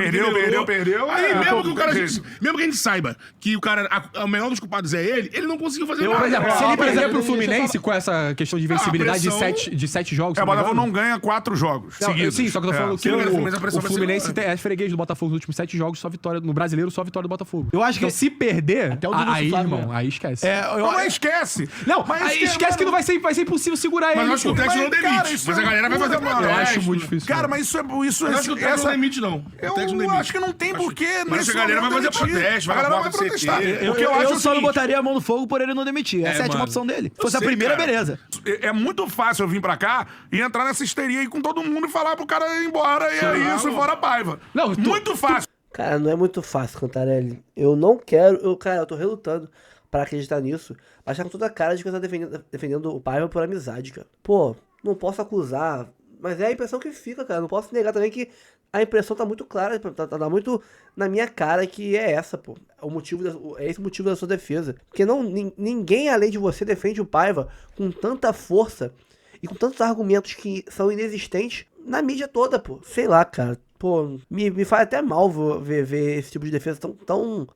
B: Perdeu.
D: Aí mesmo que o cara.
B: gente.
D: Mesmo que a gente saiba que o cara, o menor dos culpados é ele não conseguiu fazer nada.
C: Por exemplo, se ele
E: por
C: perder
E: exemplo,
C: pro Fluminense com essa questão de invencibilidade
D: pressão-
C: de 7 jogos...
B: É,
C: se
B: o
C: não me
B: Botafogo
C: engano.
B: não ganha 4 jogos
C: Não,
B: seguidos.
C: sim, só que eu tô falando que
D: Se não ganha o Fluminense, a
C: o
D: pressão vai ser
C: Fluminense
D: maior.
C: é freguês do Botafogo nos últimos 7 jogos, só vitória. No brasileiro, só vitória do Botafogo.
E: Eu acho
C: Então,
E: que-
C: se perder,
E: Até o Dudu
C: aí,
E: Flávio,
C: irmão,
E: né?
C: aí esquece.
B: Não, esquece.
C: Não,
B: Mas
C: aí esquece que não vai ser impossível segurar ele.
D: Mas eu acho que o
C: pô.
D: técnico não
B: Mas, cara,
D: demite.
B: isso
D: Mas a
B: é
D: galera vai fazer
B: loucura, mano.
D: protesto.
C: Eu acho muito difícil.
B: Cara, mas isso é...
D: Eu acho que o técnico não demite, não.
B: Eu
D: O técnico não demite.
B: acho que não tem porquê.
D: Mas
B: nesse
D: a galera vai
B: momento,
D: fazer
B: demitir.
D: protesto,
B: A
D: vai
B: galera
D: pra
B: vai
D: porta do
B: protestar.
D: CT.
B: O que eu acho é o
E: só não
B: seguinte,
E: botaria a mão no fogo por ele não demitir. Essa é a
D: mano.
E: última opção dele. Se fosse a
D: sei,
E: primeira,
D: cara.
E: beleza.
B: é muito fácil eu vir pra cá e entrar nessa histeria aí com todo mundo e falar pro cara ir embora e é isso, fora a Paiva.
C: Não,
B: Muito fácil.
A: Cara, não é muito fácil, Cantarelli. Eu não quero... eu tô relutando pra acreditar nisso. Mas tá com toda a cara de que você tá defendendo o Paiva por amizade, cara. Pô, não posso acusar, mas é a impressão que fica, cara. Não posso negar também que a impressão tá muito clara, tá muito na minha cara que é essa, pô. É esse o motivo da sua defesa. Porque ninguém além de você defende o Paiva com tanta força e com tantos argumentos que são inexistentes na mídia toda, pô. Sei lá, cara. Pô, me faz até mal ver esse tipo de defesa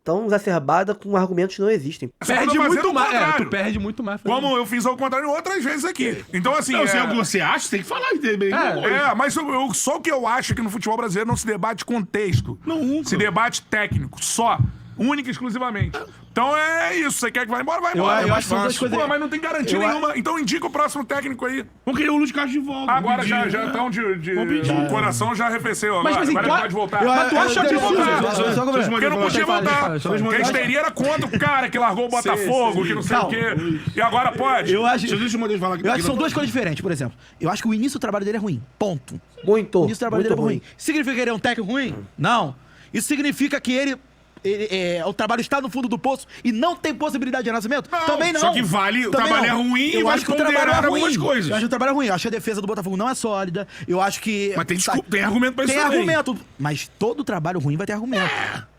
A: tão exacerbada com argumentos que não existem.
B: Só que eu
C: Perde
B: tô fazendo
C: muito
B: o
C: mais.
B: contrário.
C: Tu perde muito mais. fazendo
B: Como eu fiz ao contrário outras vezes aqui. Então, assim.
D: Não, se é o que você acha, você tem que falar.
B: Mas só o que eu acho é que no futebol brasileiro não se debate contexto.
D: Nunca.
B: Se debate técnico, só. Única e exclusivamente. Então é isso. Você quer que vá embora? Vai
E: Eu
B: embora.
E: acho que são duas coisas-
B: Pô, mas não tem garantia
E: Eu
B: nenhuma. Então indica o próximo técnico aí.
D: Vamos querer o Luiz Carlos de volta.
B: Agora
D: vamos
B: já
D: pedir.
B: estão o coração já arrefeceu.
C: Mas,
B: Agora,
C: assim,
B: agora ele pode voltar.
C: Mas tu acha que voltar?
B: Porque não podia voltar.
C: Só
B: Porque a histeria era contra o cara que largou o Botafogo, que não sei o quê. E agora pode.
E: Eu acho...
D: Deixa eu falar aqui.
E: Eu acho que são duas coisas diferentes, por exemplo. Eu acho que o início do trabalho dele é ruim. Ponto. O
A: Muito
E: início do trabalho dele é
A: muito
E: ruim. Significa que ele é um técnico ruim? Não. Isso significa que o trabalho está no fundo do poço e não tem possibilidade de renascimento? Também não.
D: Só que vale, o
E: Também
D: trabalho
E: não.
D: é ruim e
E: eu
D: vai
E: acho que o trabalho é
D: ponderar
E: ruim.
D: algumas coisas.
E: Eu acho que o trabalho é ruim. Eu acho que a defesa do Botafogo não é sólida. Eu acho que...
D: Mas tem argumento pra isso
E: Tem
D: também.
E: argumento. Mas todo trabalho ruim vai ter argumento.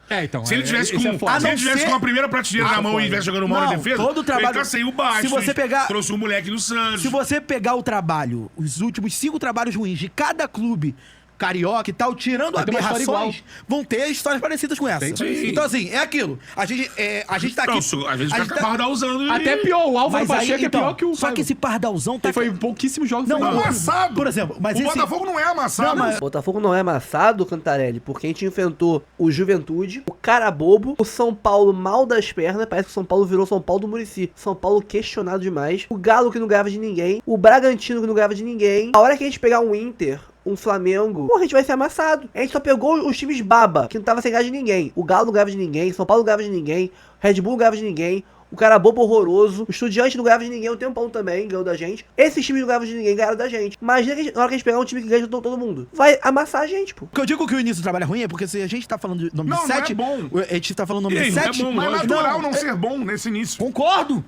C: então.
D: Se ele tivesse,
C: isso é
D: com,
C: foda.
D: se ele tivesse com a primeira prateleira na mão e estivesse jogando mal na
E: Não,
D: defesa,
E: todo trabalho-
D: ele tá sem o baixo.
E: Se você pegar-
D: Trouxe um moleque do Santos.
E: Se você pegar o trabalho, os últimos 5 trabalhos ruins de cada clube carioca e tal, tirando
C: Vai ter uma história
E: aberrações, vão ter histórias parecidas com essa.
D: Sim.
E: Então, assim, é aquilo. A gente tá aqui...
D: Não, às vezes
E: a
D: o
E: gente
D: cara tá usando.
C: Até pior, o Álvaro
E: Mas aí,
C: Pacheco
E: então,
C: é pior que o
E: só que
C: Paiva.
E: esse pardalzão tá...
C: Ele foi em pouquíssimos jogos.
E: Não,
C: foi
E: não,
C: mal.
B: amassado.
E: Por exemplo, mas
B: O
E: esse...
B: Botafogo não é amassado.
E: Não, mas-
A: O Botafogo não é amassado, Cantarelli, porque a gente enfrentou o Juventude, o cara bobo, o São Paulo mal das pernas, parece que o São Paulo virou São Paulo do Muricy. São Paulo questionado demais, o Galo que não ganhava de ninguém, o Bragantino que não ganhava de ninguém. A hora que a gente pegar um Inter, um Flamengo, pô, a gente vai ser amassado. A gente só pegou os times baba, que não tava sem ganhar de ninguém. O Galo não ganhava de ninguém, São Paulo não ganhava de ninguém, Red Bull não ganhava de ninguém, O cara bobo horroroso. O Estudiante não ganhava de ninguém um tempão também, ganhou da gente. Esses times não ganhavam de ninguém, ganharam da gente. Imagina que na hora que a gente pegar um time que ganha de todo mundo. Vai amassar a gente, pô.
E: O que eu digo que o início do trabalho é ruim é porque se a gente tá falando de nome
B: Não,
E: de
B: não
E: 7...
B: é bom.
E: A gente tá falando nome de
D: Ei, não é
E: 7...
D: bom,
B: Mas é
D: lógico.
B: natural não ser bom nesse início.
E: Concordo.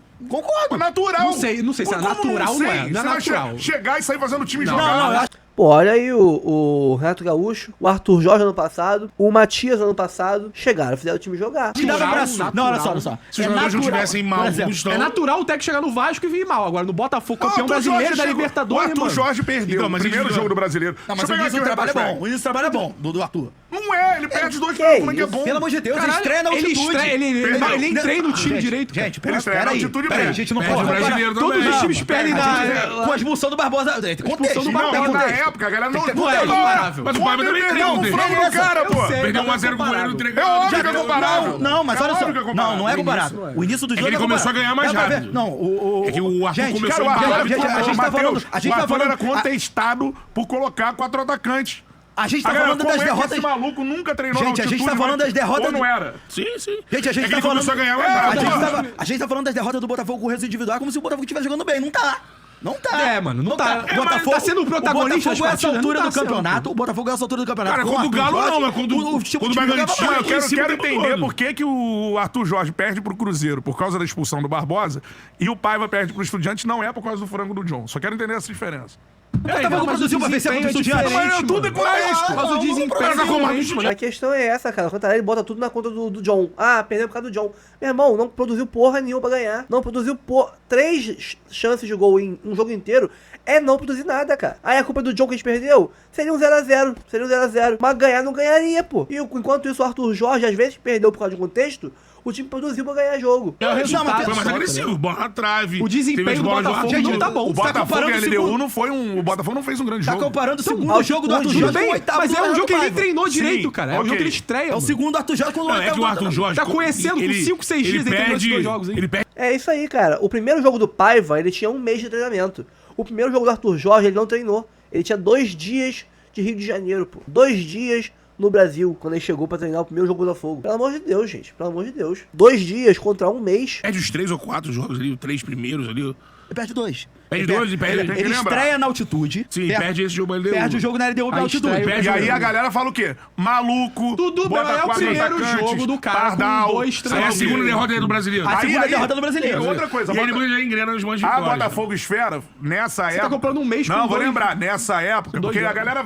B: Natural.
C: Não sei se é
B: Como
C: natural, não é. Não é
B: Você vai
C: natural.
B: chegar e sair fazendo o time
E: Não,
B: jogar.
E: eu acho...
A: Pô, olha aí o Renato Gaúcho, o Arthur Jorge ano passado, o Matias ano passado, chegaram, fizeram o time jogar.
E: Que dava pra...
C: Natural.
E: Não, olha só.
D: Se os jogadores não tivessem mal,
E: Por exemplo,
D: estão...
C: É natural o técnico chegar no Vasco e vir mal. Agora, no Botafogo, campeão
B: Arthur
C: brasileiro
B: Jorge
C: da
B: chegou-
C: Libertadores,
B: O Arthur
C: mano.
B: Jorge perdeu
D: Então,
B: o
D: mas
B: primeiro
D: ele-
B: jogo do brasileiro.
E: Não, mas
B: Deixa
E: o
B: eu pegar
E: início do
B: aqui
E: trabalho é
B: retrospecto.
E: bom. O início do trabalho é bom, do Arthur.
B: Não é, ele perde dois
A: que
B: jogos, como é que é
A: isso?
B: bom?
E: Pelo amor de Deus, ele
C: Caralho,
E: estreia na
C: ele
E: altitude.
C: estreia, ele nem treina o time direito.
E: Gente,
B: Ele estreia na altitude
E: peraí, a
B: mesmo.
E: gente não
D: Perde
E: pode
D: o brasileiro
E: comparar.
D: também.
C: Todos os times perdem
E: Com a expulsão do Barbosa. Contexto,
C: do
B: Não,
C: Barbosa.
B: mas na época, a galera não...
E: Tem que ter
C: Não é
E: contexto.
C: comparável.
D: Mas o Paiva também
B: perdeu
D: não
B: o
D: tem.
B: frango do cara, pô.
C: sei.
D: Perdeu
C: Não é
D: 1 a 0 com o goleiro
C: comparável.
D: entregado.
B: É óbvio
E: Já
B: que é
E: deu-
B: comparável.
E: Não, mas
B: É
E: olha só.
B: óbvio que é comparável.
E: Não é
B: O
E: comparável. O início do
D: É que
E: jogo
D: ele começou a ganhar mais
E: Dá pra ver?
D: rápido.
E: Não,
D: É que o Arthur
E: Gente,
D: começou
B: Cara, o
D: a
B: Arthur,
E: gente tá falando- a gente
B: o
E: tá
B: Arthur
E: falando-
B: era contestado por colocar 4 atacantes.
E: A gente tá
B: Agora,
E: falando
B: como
E: das
B: é que
E: derrotas...
B: esse maluco nunca treinou
E: Gente,
B: na
E: a gente
B: altitude,
E: tá falando
B: mas-
E: das derrotas
B: Ou não
E: do-
B: era?
D: Sim.
E: Gente, a gente
D: É que
E: tá
D: ele
E: falando...
D: começou a ganhar mais
B: É,
D: rápido.
E: A gente tá falando das derrotas do Botafogo com o resultado individual como se o Botafogo estivesse jogando bem. Não tá. Não tá.
C: É, mano, não tá.
E: O Botafogo
C: Tá sendo o protagonista
E: O Botafogo é
C: das
E: essa
C: partidas,
E: altura
C: não
E: do
C: tá sendo,
E: campeonato.
C: pô.
E: O Botafogo é essa altura do campeonato.
D: Cara,
E: Com
D: quando o
E: Arthur
D: Galo
E: Jorge,
D: não, mas quando
E: o tipo
D: o
E: de time jogava
D: Bragantino...
E: mais.
B: Eu quero
D: em cima o tempo
B: entender
D: todo.
B: por que o Arthur Jorge perde pro Cruzeiro por causa da expulsão do Barbosa e o Paiva perde pro Estudiante não é por causa do frango do John. Só quero entender essa diferença.
E: O Botafogo produziu pra vencer contra o Estudiante.
B: Mas tudo é contexto.
C: Mas o desempenho
D: Mas a forma
C: é
D: do
A: A questão é essa, cara. O Cantarelli bota tudo na conta do John. Ah, perdeu por causa do John. Meu irmão, não produziu porra nenhuma pra ganhar. Não produziu 3 chances de gol em um jogo inteiro. É não produzir nada, cara. Aí a culpa do John que a gente perdeu seria um 0x0. Seria um 0x0. Mas ganhar não ganharia, pô. E enquanto isso, o Arthur Jorge às vezes perdeu por causa de contexto. O time produziu pra ganhar jogo.
C: É o resultado.
D: Foi mais agressivo, bola na trave.
C: O desempenho
D: teve as
C: do
D: bolas
C: Botafogo
D: Arthur.
C: não tá bom.
B: O
C: Você tá
B: Botafogo
E: comparando
B: e a
E: o
B: LDU
E: segundo-
B: não foi um... O Botafogo não fez um grande
E: Tá
B: jogo.
E: comparando o segundo
A: altitude,
E: jogo do Arthur
C: Tudo
E: Jorge com
C: bem,
E: o oitavo
C: mas é um jogo que ele nem
E: Paiva.
C: treinou
B: Sim,
C: direito, cara. É um
B: ok.
C: jogo que ele estreia.
E: É o
C: mano.
E: segundo Arthur Jorge com o
D: Não, é
E: oitavo
D: que o Arthur Jorge...
C: Tá conhecendo com 5, 6 dias, ele treinou esses dois jogos, hein?
D: Ele perde...
A: É isso aí, cara. O primeiro jogo do Paiva, ele tinha 1 mês de treinamento. O primeiro jogo do Arthur Jorge, ele não treinou. Ele tinha 2 dias de Rio de Janeiro, pô. 2 dias no Brasil, quando ele chegou pra treinar o primeiro jogo do Botafogo. Pelo amor de Deus, gente. Pelo amor de Deus. 2 dias contra 1 mês.
D: Perde os 3 ou 4 jogos ali, os 3 primeiros ali.
E: Ele perde 2.
D: Perde 2 e perde...
B: tem que
E: Ele
B: lembrar.
E: estreia na altitude.
D: Sim, perde esse jogo ali.
E: Perde o jogo na LDU na
C: Aí
E: altitude.
C: estreia-
B: E aí a galera fala o quê? Maluco,
C: Tudo bem,
B: bota
C: é o
B: 4
C: primeiro
B: atacantes,
C: jogo do cara com
B: Pardal,
C: 2, 3
D: Aí a
C: jogos.
D: segunda derrota do brasileiro.
E: A segunda derrota do brasileiro.
B: E outra coisa,
D: E aí depois já engrena nos montes de
B: a
D: vitórias.
B: Botafogo Esfera, nessa época...
C: tá comprando um mês com
B: Não, vou
C: dois-
B: lembrar, nessa época,
C: dois
B: porque a
C: jogos.
B: galera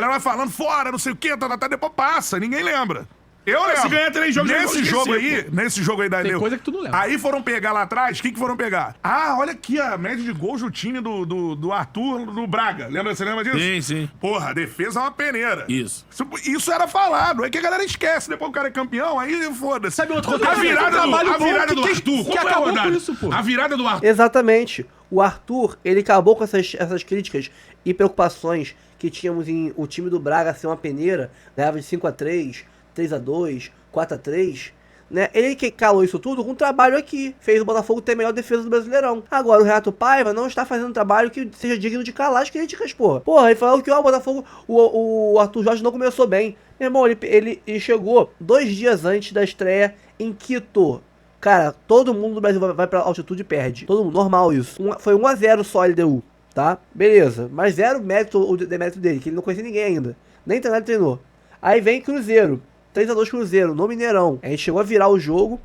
B: vai falando fora, não sei o quê, depois passa, ninguém lembra. Eu lembro.
D: se ganhar 3 jogos,
B: nesse
D: eu vou
B: jogo
D: esquecer,
B: aí, nesse jogo aí da
C: Tem
B: LDU.
C: coisa que tu não lembra.
B: Aí foram pegar lá atrás, o que foram pegar? Ah, olha aqui a média de gols do time do Arthur, do Braga. Você lembra disso?
D: Sim, sim.
B: Porra, a defesa é uma peneira.
D: Isso.
B: Isso era falado, é que a galera esquece, depois o cara é campeão, aí foda-se.
E: Sabe outro
D: A
E: contexto?
D: virada
C: trabalho
D: do
C: bom
D: Arthur,
C: que
D: qual foi a
C: acabou
D: rodada?
C: com isso, pô.
D: A virada do Arthur.
A: Exatamente. O Arthur, ele acabou com essas críticas e preocupações que tínhamos em o time do Braga ser uma peneira, ganhava de 5x3, 3x2, 4x3, né? Ele que calou isso tudo com um trabalho aqui. Fez o Botafogo ter a melhor defesa do Brasileirão. Agora, o Renato Paiva não está fazendo um trabalho que seja digno de calar as críticas, porra. Porra, ele falou que o Botafogo, o Arthur Jorge não começou bem. Meu irmão, ele chegou 2 dias antes da estreia em Quito. Cara, todo mundo do Brasil vai pra altitude e perde. Todo mundo, normal isso. Foi 1x0 só LDU, tá? Beleza. Mas 0 mérito ou demérito dele, que ele não conhecia ninguém ainda. Nem treinado treinou. Aí vem Cruzeiro. 3x2 Cruzeiro, no Mineirão. A gente chegou a virar o jogo,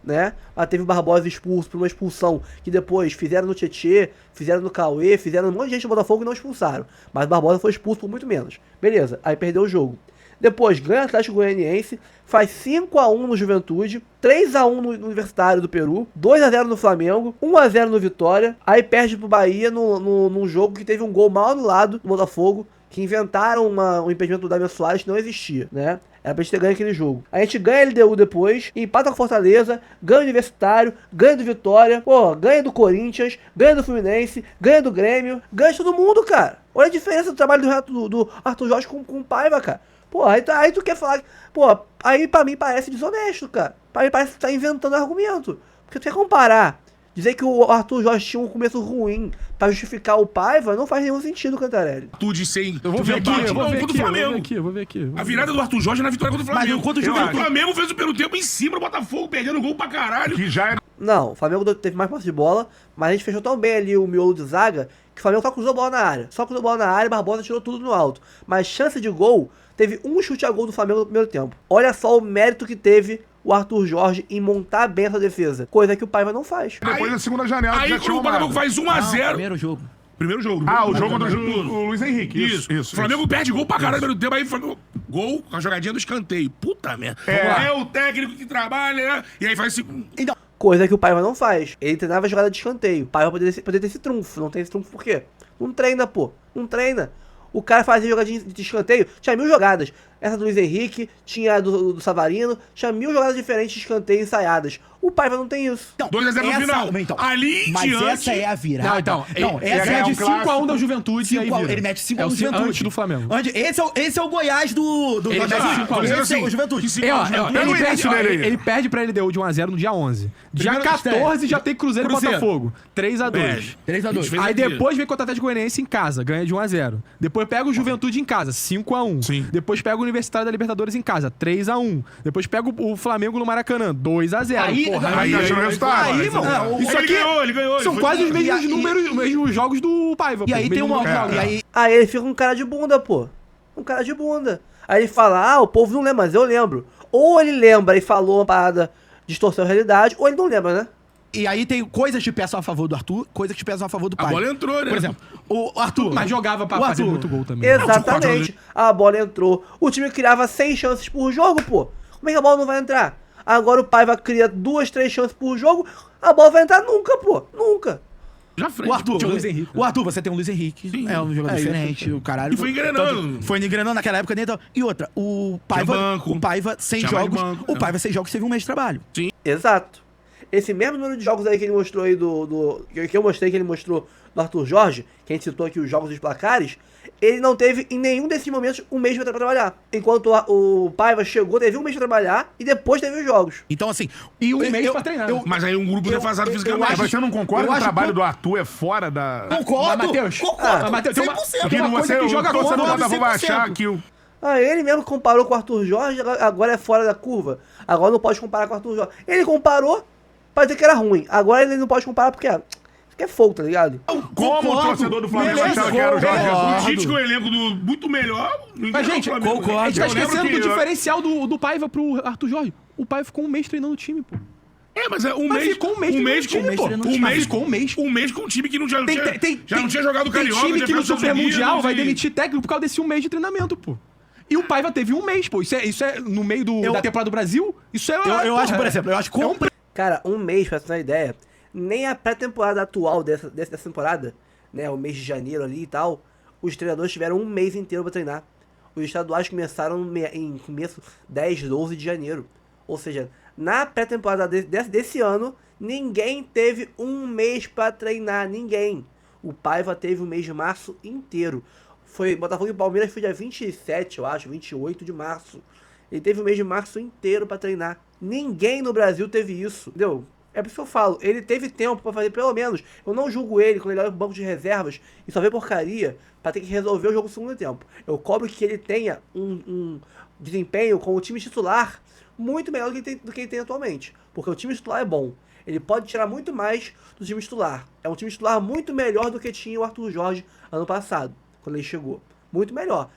A: né? Mas teve o Barbosa expulso por uma expulsão que depois fizeram no Tietê, fizeram no Cauê, fizeram um monte de gente do Botafogo e não expulsaram. Mas o Barbosa foi expulso por muito menos. Beleza, aí perdeu o jogo. Depois ganha o Atlético Goianiense, faz 5x1 no Juventude, 3x1 no Universitário do Peru, 2x0 no Flamengo, 1x0 no Vitória, aí perde pro Bahia num jogo que teve um gol mal anulado do Botafogo, que inventaram um impedimento do Damian Soares que não existia, né? Era pra gente ter ganho aquele jogo. A gente ganha a LDU depois, empata com a Fortaleza, ganha o Universitário, ganha do Vitória, pô, ganha do Corinthians, ganha do Fluminense, ganha do Grêmio, ganha de todo mundo, cara. Olha a diferença do trabalho do Arthur Jorge com o Paiva, cara. Pô, aí tu quer falar... Pô, aí pra mim parece desonesto, cara. Pra mim parece que tu tá inventando argumento. Porque tu quer comparar. Dizer que o Arthur Jorge tinha um começo ruim pra justificar o Paiva não faz nenhum sentido, Cantarelli.
D: Tudo sem...
C: Eu vou ver aqui, eu vou ver
D: contra
C: aqui,
D: o Flamengo.
C: eu vou ver aqui.
D: A virada do Arthur Jorge na vitória contra o Flamengo.
E: enquanto o
D: o
E: Juventude-
D: Flamengo fez o primeiro tempo em cima do Botafogo, perdendo gol pra caralho.
B: Que já é...
A: Não, o Flamengo teve mais posse de bola, mas a gente fechou tão bem ali o miolo de zaga que o Flamengo só cruzou a bola na área. Só cruzou a bola na área e Barbosa tirou tudo no alto. Mas chance de gol, teve um chute a gol do Flamengo no primeiro tempo. Olha só o mérito que teve o Arthur Jorge em montar bem essa defesa. Coisa que o Paiva não faz.
B: Depois da segunda janela,
D: Aí
B: já
D: quando
B: tinha
D: o Botafogo faz 1x0.
E: Primeiro jogo.
D: Primeiro jogo.
B: o jogo contra o Luiz Henrique.
D: Isso. O Flamengo perde gol pra caralho no primeiro tempo, aí o Flamengo. Gol com a jogadinha do escanteio. Puta merda. É o técnico que trabalha, né? E aí faz segundo.
E: Então,
A: Coisa que o Paiva não faz. Ele treinava a jogada de escanteio. O Paiva poderia ter esse trunfo. Não tem esse trunfo por quê? Não treina, pô. Não treina. O cara fazia jogadinha de escanteio. Tinha 1000 jogadas. Essa do Luiz Henrique, tinha a do Savarino. Tinha 1000 jogadas diferentes de escanteio ensaiadas. O Paiva não tem isso.
E: então,
D: 2x0 no final.
E: Então,
D: Ali em
E: mas
D: diante.
E: essa é a virada.
C: Não, então.
E: essa
C: é
E: a
C: de
B: um clássico.
C: 5x1 da Juventude e aí
E: 5 a 1,
C: vira.
E: ele mete 5
C: É
E: a 1
C: o
E: do Juventude.
C: antes do Flamengo.
E: Esse é o Goiás do
D: Ele
E: Flamengo.
D: mete 5 a 1.
E: Esse é o
D: Assim,
E: Juventude.
D: que
C: Ele
B: o
C: perde,
B: início dele aí.
C: ele perde pra LDU de 1x0 no dia 11. Dia
E: Primeiro
C: 14 já tem Cruzeiro e
E: Cruzeiro.
C: Botafogo. 3x2.
D: Perde.
E: 3x2.
C: Aí depois vem contra o Atlético Goianiense em casa, ganha de 1x0. Depois pega o Juventude em casa, 5x1.
D: Sim.
C: Depois pega o Universitário da Libertadores em casa, 3x1. Depois pega o Flamengo no Maracanã, 2x0.
E: Aí-
C: Porra,
B: Aí achou o resultado.
C: Aí, irmão, isso aqui
D: ele ganhou.
C: são
D: ele
C: quase
D: foi-
C: os mesmos
E: E-
C: números, os mesmos jogos do Paiva.
E: E
C: pô,
E: aí
C: o
E: tem
C: mesmo
E: uma.
C: número de jogos.
E: E aí,
A: Aí ele fica com cara de bunda, pô. Um cara de bunda. Aí ele fala, o povo não lembra, mas eu lembro. Ou ele lembra e falou uma parada, distorceu a realidade, ou ele não lembra, né?
E: e aí tem coisas que pesam a favor do Arthur, coisas que pesam a favor do
D: A
E: pai.
D: bola entrou, né?
E: Por exemplo, o Arthur.
C: Mas jogava pra
E: o
C: fazer
E: Arthur.
C: muito gol também.
A: Exatamente. A bola entrou. O time criava 100 chances por jogo, pô. Como é que a bola não vai entrar? Agora o Paiva cria 2, 3 chances por jogo, a bola vai entrar nunca, pô. Nunca.
D: Já frente.
E: O Arthur,
C: tinha o Luiz Henrique, né?
E: o Arthur, você tem o Luiz Henrique,
D: Sim.
E: é um jogador diferente, o caralho.
D: E foi engrenando.
E: Tanto- Foi engrenando naquela época dentro. E outra, o Paiva,
D: banco.
E: o Paiva sem
D: Tinha mais
E: jogos,
D: banco,
E: o Paiva sem jogos teve um mês de trabalho.
A: Exato. Esse mesmo número de jogos aí que ele mostrou aí que eu mostrei que ele mostrou do Arthur Jorge, que a gente citou aqui os jogos dos placares, ele não teve em nenhum desses momentos um mês pra trabalhar. Enquanto o Paiva chegou, teve um mês pra trabalhar e depois teve os jogos.
E: Então, assim.
C: E um mês pra treinar.
D: Mas aí um grupo defasado fisicamente.
B: Mas você não concorda
E: eu
B: que o
E: acho
B: trabalho
E: que-
B: do Arthur é fora da...
E: Concordo!
C: Mas, Matheus,
E: Concordo!
C: Matheus, tem uma-
E: 100%.
C: tem uma coisa que joga
B: o torcedor
C: contra,
B: do Botafogo vai
E: 100%.
B: achar que o...
A: Ele mesmo comparou com o Arthur Jorge, agora é fora da curva. Agora não pode comparar com o Arthur Jorge. Ele comparou pra dizer que era ruim. Agora ele não pode comparar porque isso aqui é fogo, tá ligado?
B: Como o torcedor do Flamengo
E: Beleza,
B: achava que era o Jorge
E: concordo.
B: Jesus.
D: O Tite com o elenco muito melhor.
C: Mas, gente,
D: a
C: a gente tá
B: Eu lembro
C: esquecendo
B: que-
C: do diferencial do Paiva pro Arthur Jorge. O Paiva ficou um mês treinando o time, pô.
D: Mas é um
C: Mas
D: mês.
C: ficou um mês treinando o time, pô.
D: Um mês
C: Ficou um mês.
D: Um mês com um time que não, já não tinha
C: Tem
D: jogado Carioca.
C: time
D: já
C: que no
D: fez os
C: Super Mundial
D: Unidos
C: vai
D: e-
C: demitir técnico por causa desse um mês de treinamento, pô. E o Paiva teve um mês, pô. Isso é no meio da temporada do Brasil? Isso é...
E: Eu acho, por exemplo, eu acho que
A: Cara, um mês, pra você ter uma ideia, nem a pré-temporada atual dessa temporada, né, o mês de janeiro ali e tal, os treinadores tiveram um mês inteiro pra treinar. Os estaduais começaram em começo 10, 12 de janeiro. Ou seja, na pré-temporada desse ano, ninguém teve um mês pra treinar, ninguém. O Paiva teve o mês de março inteiro. Foi Botafogo e Palmeiras foi dia 27, eu acho, 28 de março. Ele teve o mês de março inteiro pra treinar. Ninguém no Brasil teve isso, entendeu? É por isso que eu falo, ele teve tempo pra fazer pelo menos. Eu não julgo ele quando ele olha pro banco de reservas e só vê porcaria pra ter que resolver o jogo no segundo tempo. Eu cobro que ele tenha um desempenho com o time titular muito melhor do que ele tem atualmente. Porque o time titular é bom. Ele pode tirar muito mais do time titular. É um time titular muito melhor do que tinha o Arthur Jorge ano passado, quando ele chegou. Muito melhor.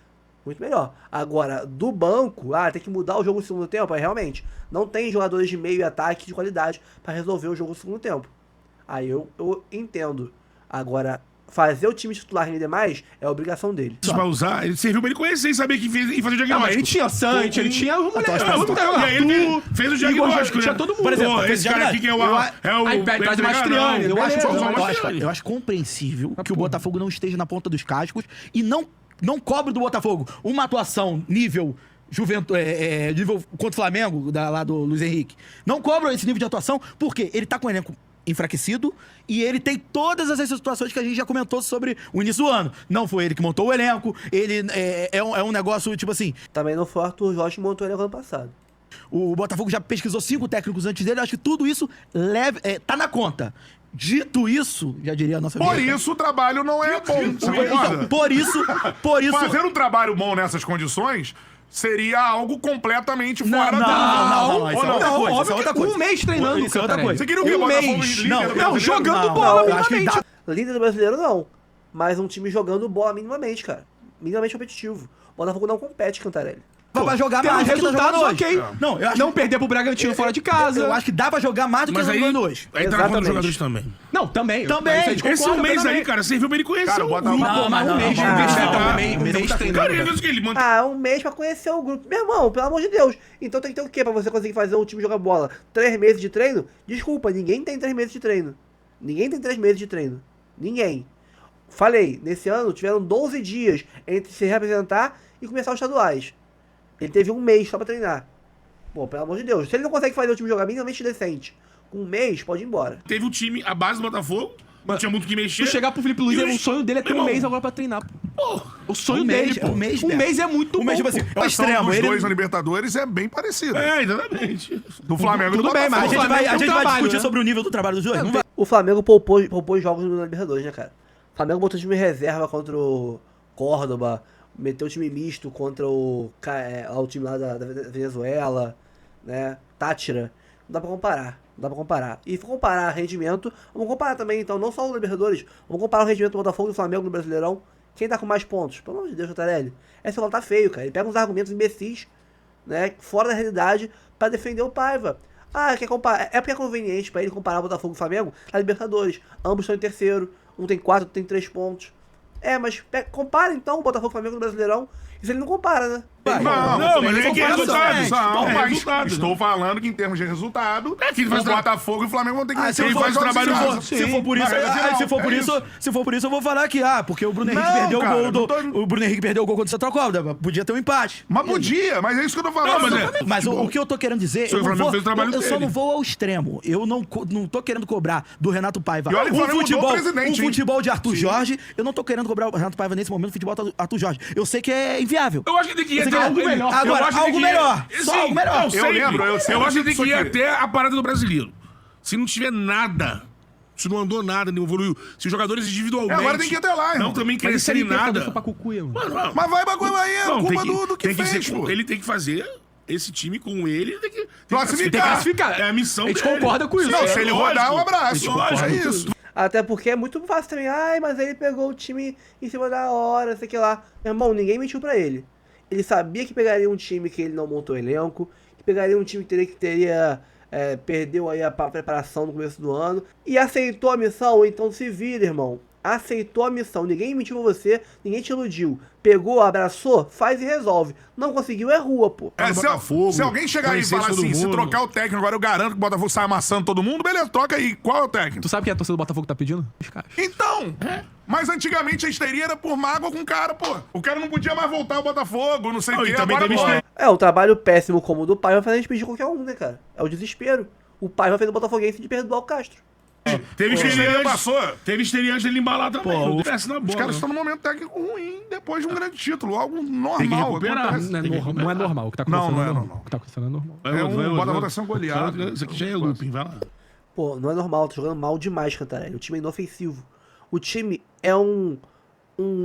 A: Muito melhor. Agora, do banco, tem que mudar o jogo no segundo tempo, realmente. Não tem jogadores de meio e ataque de qualidade pra resolver o jogo no segundo tempo. Aí eu entendo. Agora, fazer o time titular render mais é a obrigação dele.
D: Pra usar, ele serviu pra ele conhecer e saber que fez, e fazer o
C: Não,
D: diagnóstico.
C: mas ele tinha Santos, ele tinha o moleque.
D: E aí ele fez o diagnóstico,
C: Tinha
D: né?
C: todo mundo.
E: Por exemplo,
D: Pô,
E: fez
D: esse
E: o
D: cara aqui que é o...
C: Aí traz o Mastriani,
E: Eu acho,
C: beleza,
E: eu acho compreensível que o Botafogo não esteja na ponta dos cascos e não cobre do Botafogo uma atuação nível Juventude, nível contra o Flamengo, lá do Luiz Henrique. Não cobra esse nível de atuação porque ele tá com o elenco enfraquecido e ele tem todas essas situações que a gente já comentou sobre o início do ano. Não foi ele que montou o elenco, ele é um negócio tipo assim.
A: Também não foi o Arthur Jorge que montou ele ano passado.
E: O Botafogo já pesquisou 5 técnicos antes dele, eu acho que tudo isso tá na conta. Dito isso, já diria a nossa
B: Por
E: vinheta.
B: isso o trabalho não é bom. Você concorda?
E: Então, por isso.
B: Fazer um trabalho bom nessas condições seria algo completamente fora
E: Não,
B: da...
E: isso é
B: Ou
E: outra
B: não?
E: coisa.
C: Óbvio
E: isso é outra
C: que
E: coisa.
C: um mês treinando,
E: Isso é outra
C: Cantarelli.
E: coisa.
B: Você queria o quê?
C: Um
B: Botafogo
C: mês.
B: líder
C: Não,
B: brasileiro?
C: jogando
E: Não,
C: bola
E: eu acho que
C: minimamente.
A: Líder do brasileiro não, mas um time jogando bola minimamente, cara. Minimamente competitivo. O Botafogo não compete, Cantarelli.
E: Dá pra jogar
C: Tem
E: mais do que tá
C: resultados,
E: jogando hoje.
C: ok.
E: Não, eu acho
C: Não perder pro Bragantino fora de casa.
E: Eu acho que dá pra jogar mais do que
D: Mas
E: tá
D: aí,
E: jogando hoje.
D: aí tá na conta
A: Exatamente.
D: dos jogadores também.
C: Não, também.
E: Também.
C: Mas a gente
D: Esse
C: concorda
D: mês aí,
C: plenamente.
D: cara, serviu pra ele conhecer
B: Cara,
D: o
B: bota-
D: grupo.
E: Não, mas
C: Um mês de
E: não,
C: investimento,
E: não,
C: um mês
D: Cara,
C: treinando.
D: ele fez o quê? Ele monta...
A: Ah, um mês pra conhecer o grupo. Meu irmão, pelo amor de Deus. Então tem que ter o quê pra você conseguir fazer um time jogar bola? 3 meses de treino? Desculpa, ninguém tem 3 meses de treino. Ninguém tem 3 meses de treino. Ninguém. Falei, nesse ano tiveram 12 dias entre se representar e começar os estaduais. Ele teve um mês só pra treinar. Pô, pelo amor de Deus. Se ele não consegue fazer o time jogar minimamente decente com um mês, pode ir embora.
D: Teve o time, a base do Botafogo, não tinha muito o que mexer.
C: Tu chegar pro Felipe Luiz,
D: E
C: o sonho dele é ter
D: Meu
C: um
D: irmão,
C: mês agora pra treinar.
D: Pô,
C: O sonho
E: Um
C: dele,
E: mês,
C: pô.
E: um mês,
C: Um
E: Beto.
C: mês é muito
E: Um mês,
C: bom.
E: tipo assim,
C: pô.
E: é o
B: A questão
E: extremo.
B: dos
E: Ele...
B: dois na Libertadores é bem parecida.
D: exatamente.
B: Do Flamengo e do
C: Tudo bem,
B: Botafogo.
C: mas
E: A gente vai,
C: Flamengo tem um
E: vai
C: trabalho,
E: discutir
C: né?
E: sobre o nível do trabalho dos dois. Não vai.
A: O Flamengo poupou jogos no Libertadores, né, cara? O Flamengo botou time reserva contra o Córdoba, meteu o time misto contra o time lá da Venezuela, né? Tátira. Não dá pra comparar. Não dá pra comparar. E se for comparar rendimento, vamos comparar também, então, não só o Libertadores, vamos comparar o rendimento do Botafogo e do Flamengo no Brasileirão. Quem tá com mais pontos? Pelo amor de Deus, Cantarelli. Esse tá feio, cara. Ele pega uns argumentos imbecis, né? Fora da realidade, pra defender o Paiva. Ah, quer comparar? É porque é conveniente pra ele comparar o Botafogo e o Flamengo na Libertadores. Ambos estão em terceiro. Um tem 4, outro tem 3 pontos. Mas compara então o Botafogo e o Flamengo no Brasileirão. Isso ele não compara, né?
B: Não, mas é que
D: resultados.
B: Não,
D: É
B: mas
D: resultado,
B: estou falando que em termos de resultado,
D: que ele faz
B: o Botafogo e o Flamengo vão ter que
E: Ah, se
B: vencer
E: for-
B: os dois jogos em casa.
E: se for por isso, se for por isso, eu vou falar que porque o Bruno Henrique
B: Não,
E: perdeu
B: cara,
E: o gol
B: não tô-
E: o Bruno Henrique perdeu o gol contra o Central Córdoba, podia ter um empate.
B: Mas podia, mas é isso que eu tô falando.
D: Não, mas
E: Mas o que eu tô querendo dizer,
D: Só
E: eu,
D: que o
E: não
D: Flamengo
E: vou,
D: fez o trabalho
E: eu só
D: dele.
E: não vou ao extremo. Eu não tô querendo cobrar do Renato Paiva
B: E olha que o Flamengo mudou o presidente, hein?
E: futebol de Arthur Jorge. Eu não tô querendo cobrar o Renato Paiva nesse momento o futebol do Arthur Jorge. Eu sei que é inviável.
D: Eu acho que tem que ir
E: Você
D: até
E: quer
D: algo melhor.
E: Agora,
D: Eu acho que
E: algo
D: tem que ir-
E: melhor. Só
D: Sim,
E: algo melhor.
D: não, sempre.
B: eu sempre
D: acho que tem
B: isso
D: que ir
B: aqui.
D: até a parada do brasileiro. Se não tiver nada, se não andou nada, não evoluiu, se os jogadores individualmente...
B: Agora tem que ir até lá, irmão.
D: Não também
C: Mas isso é
D: crescerem
C: Libertadores
D: nada.
C: foi pra Cucuia, mano.
D: Mano,
B: Mas vai bagulho aí, é
D: não,
B: culpa
D: tem
B: do que
D: tem que
B: fez,
D: ser,
B: pô.
D: ele tem que fazer esse time com ele, tem que
B: Classificar.
C: Tem que classificar.
D: É a missão
C: A gente
D: dele.
C: concorda com isso.
B: Não, se ele rodar, um abraço.
D: Lógico.
B: É isso.
A: Até porque é muito fácil também. Ai, mas ele pegou o time em cima da hora, sei que lá. Meu irmão, ninguém mentiu pra ele. Ele sabia que pegaria um time que ele não montou elenco, que pegaria um time que teria perdeu aí a preparação no começo do ano e aceitou a missão. Então se vira, irmão. Aceitou a missão. Ninguém mentiu pra você, ninguém te iludiu. Pegou, abraçou, faz e resolve. Não conseguiu, é rua, pô.
B: Se alguém chegar aí e
D: conhecer
B: falar
D: todo
B: assim, se
D: mundo.
B: trocar o técnico, agora eu garanto que o Botafogo sai amassando todo mundo, beleza, troca aí. Qual é o técnico?
C: Tu sabe quem a torcida do Botafogo tá pedindo? Os caras.
B: Então, mas antigamente a histeria era por mágoa com o cara, pô. O cara não podia mais voltar ao Botafogo, não sei o
D: Não,
B: quê.
D: e também
B: Agora,
D: teve
B: pô,
D: histeria.
A: O trabalho péssimo como o do pai vai fazer a gente pedir qualquer um, né, cara? É o desespero. O pai vai fazer o Botafoguense de perdoar o Castro.
D: Teve
B: histeria
D: histeria
B: passou.
D: Teve histeria antes dele embalar também. Não desce na bola.
B: Os caras estão num momento técnico ruim depois de um grande título, algo normal.
D: Tem que recuperar.
B: acontece.
C: Não é normal. O que tá
B: Não,
C: acontecendo
B: não é
C: normal.
B: normal.
C: O que tá acontecendo é normal.
B: É um Botafogo tá sendo goleado.
D: Isso aqui já é looping, vai lá.
A: Pô, não é normal, tá jogando mal demais, Cantarelli. O time é inofensivo. O time é um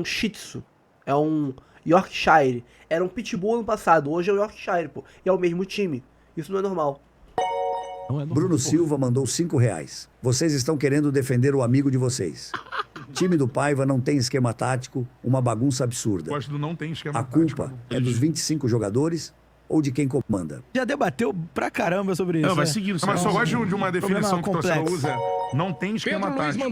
A: Shih Tzu. É um Yorkshire. Era um Pitbull ano passado, hoje é o Yorkshire, pô. E é o mesmo time. Isso não é normal.
C: Não é normal.
F: Bruno Silva mandou R$5. Vocês estão querendo defender o amigo de vocês. Time do Paiva não tem esquema tático, uma bagunça absurda.
B: Gosto do não tem esquema
F: A
B: tático.
F: culpa é dos 25 jogadores ou de quem comanda?
E: Já debateu pra caramba sobre isso.
D: Não, vai
E: né?
D: seguindo.
B: Não, mas só gosto de uma definição que o torcedor
E: complexo.
B: usa. Não tem esquema tático.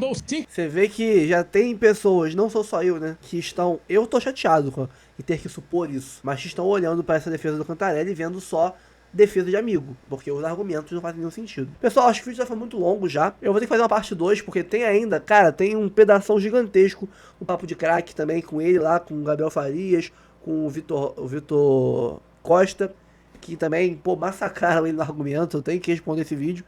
A: Você vê que já tem pessoas, não sou só eu, né, que estão... Eu tô chateado com em ter que supor isso, mas que estão olhando pra essa defesa do Cantarelli e vendo só defesa de amigo, porque os argumentos não fazem nenhum sentido. Pessoal, acho que o vídeo já foi muito longo já. Eu vou ter que fazer uma parte 2, porque tem ainda, cara, tem um pedação gigantesco no Papo de Crack também, com ele lá, com o Gabriel Farias, com o Vitor Costa, que também, pô, massacraram ele no argumento. Eu tenho que responder esse vídeo.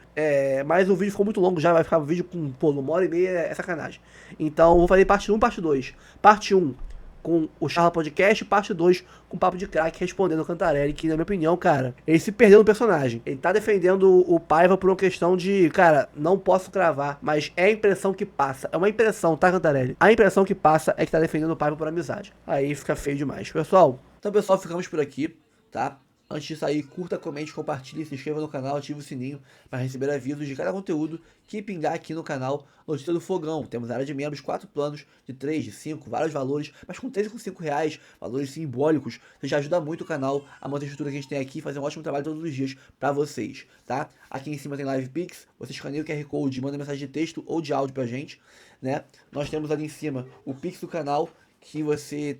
A: Mas o vídeo ficou muito longo já, vai ficar um vídeo com, pô, 1h30, é sacanagem. Então, eu vou fazer parte 1 e parte 2. Parte 1 com o Charla Podcast, parte 2 com o Papo de Crack respondendo o Cantarelli, que na minha opinião, cara, ele se perdeu no personagem. Ele tá defendendo o Paiva por uma questão de, cara, não posso cravar, mas é a impressão que passa. É uma impressão, tá, Cantarelli? A impressão que passa é que tá defendendo o Paiva por amizade. Aí fica feio demais. Pessoal, então pessoal, ficamos por aqui. tá? Antes de sair, curta, comente, compartilhe, se inscreva no canal, ative o sininho para receber avisos de cada conteúdo que pingar aqui no canal. Notícia do Fogão, temos área de membros, 4 planos, de 3, de 5, vários valores, mas com 3 e com 5 reais, valores simbólicos, você já ajuda muito o canal a manter a estrutura que a gente tem aqui, fazer um ótimo trabalho todos os dias para vocês, tá? Aqui em cima tem Live Pix, você escaneia o QR Code, manda mensagem de texto ou de áudio pra gente, né? Nós temos ali em cima o Pix do canal, que você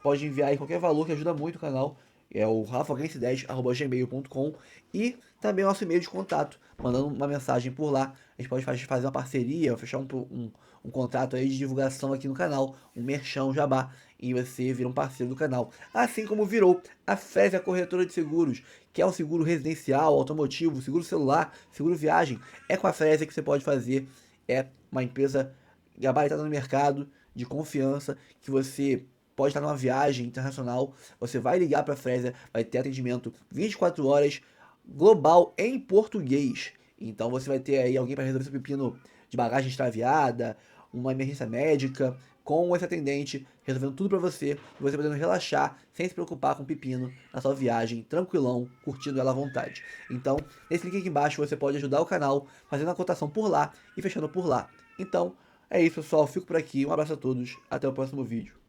A: pode enviar aí qualquer valor que ajuda muito o canal. É o rafaguense10@gmail.com e também o nosso e-mail de contato, mandando uma mensagem por lá. A gente pode fazer uma parceria, fechar um contrato aí de divulgação aqui no canal, um merchan, um jabá, e você vira um parceiro do canal. Assim como virou a Frezia Corretora de Seguros, que é o seguro residencial, automotivo, seguro celular, seguro viagem. É com a Frezia que você pode fazer, é uma empresa gabaritada no mercado, de confiança, que você pode estar numa viagem internacional, você vai ligar para a Frezia, vai ter atendimento 24 horas, global em português. Então você vai ter aí alguém para resolver seu pepino de bagagem extraviada, uma emergência médica, com esse atendente resolvendo tudo para você, e você podendo relaxar, sem se preocupar com o pepino, na sua viagem, tranquilão, curtindo ela à vontade. Então, nesse link aqui embaixo você pode ajudar o canal, fazendo a cotação por lá e fechando por lá. Então, é isso pessoal, fico por aqui, um abraço a todos, até o próximo vídeo.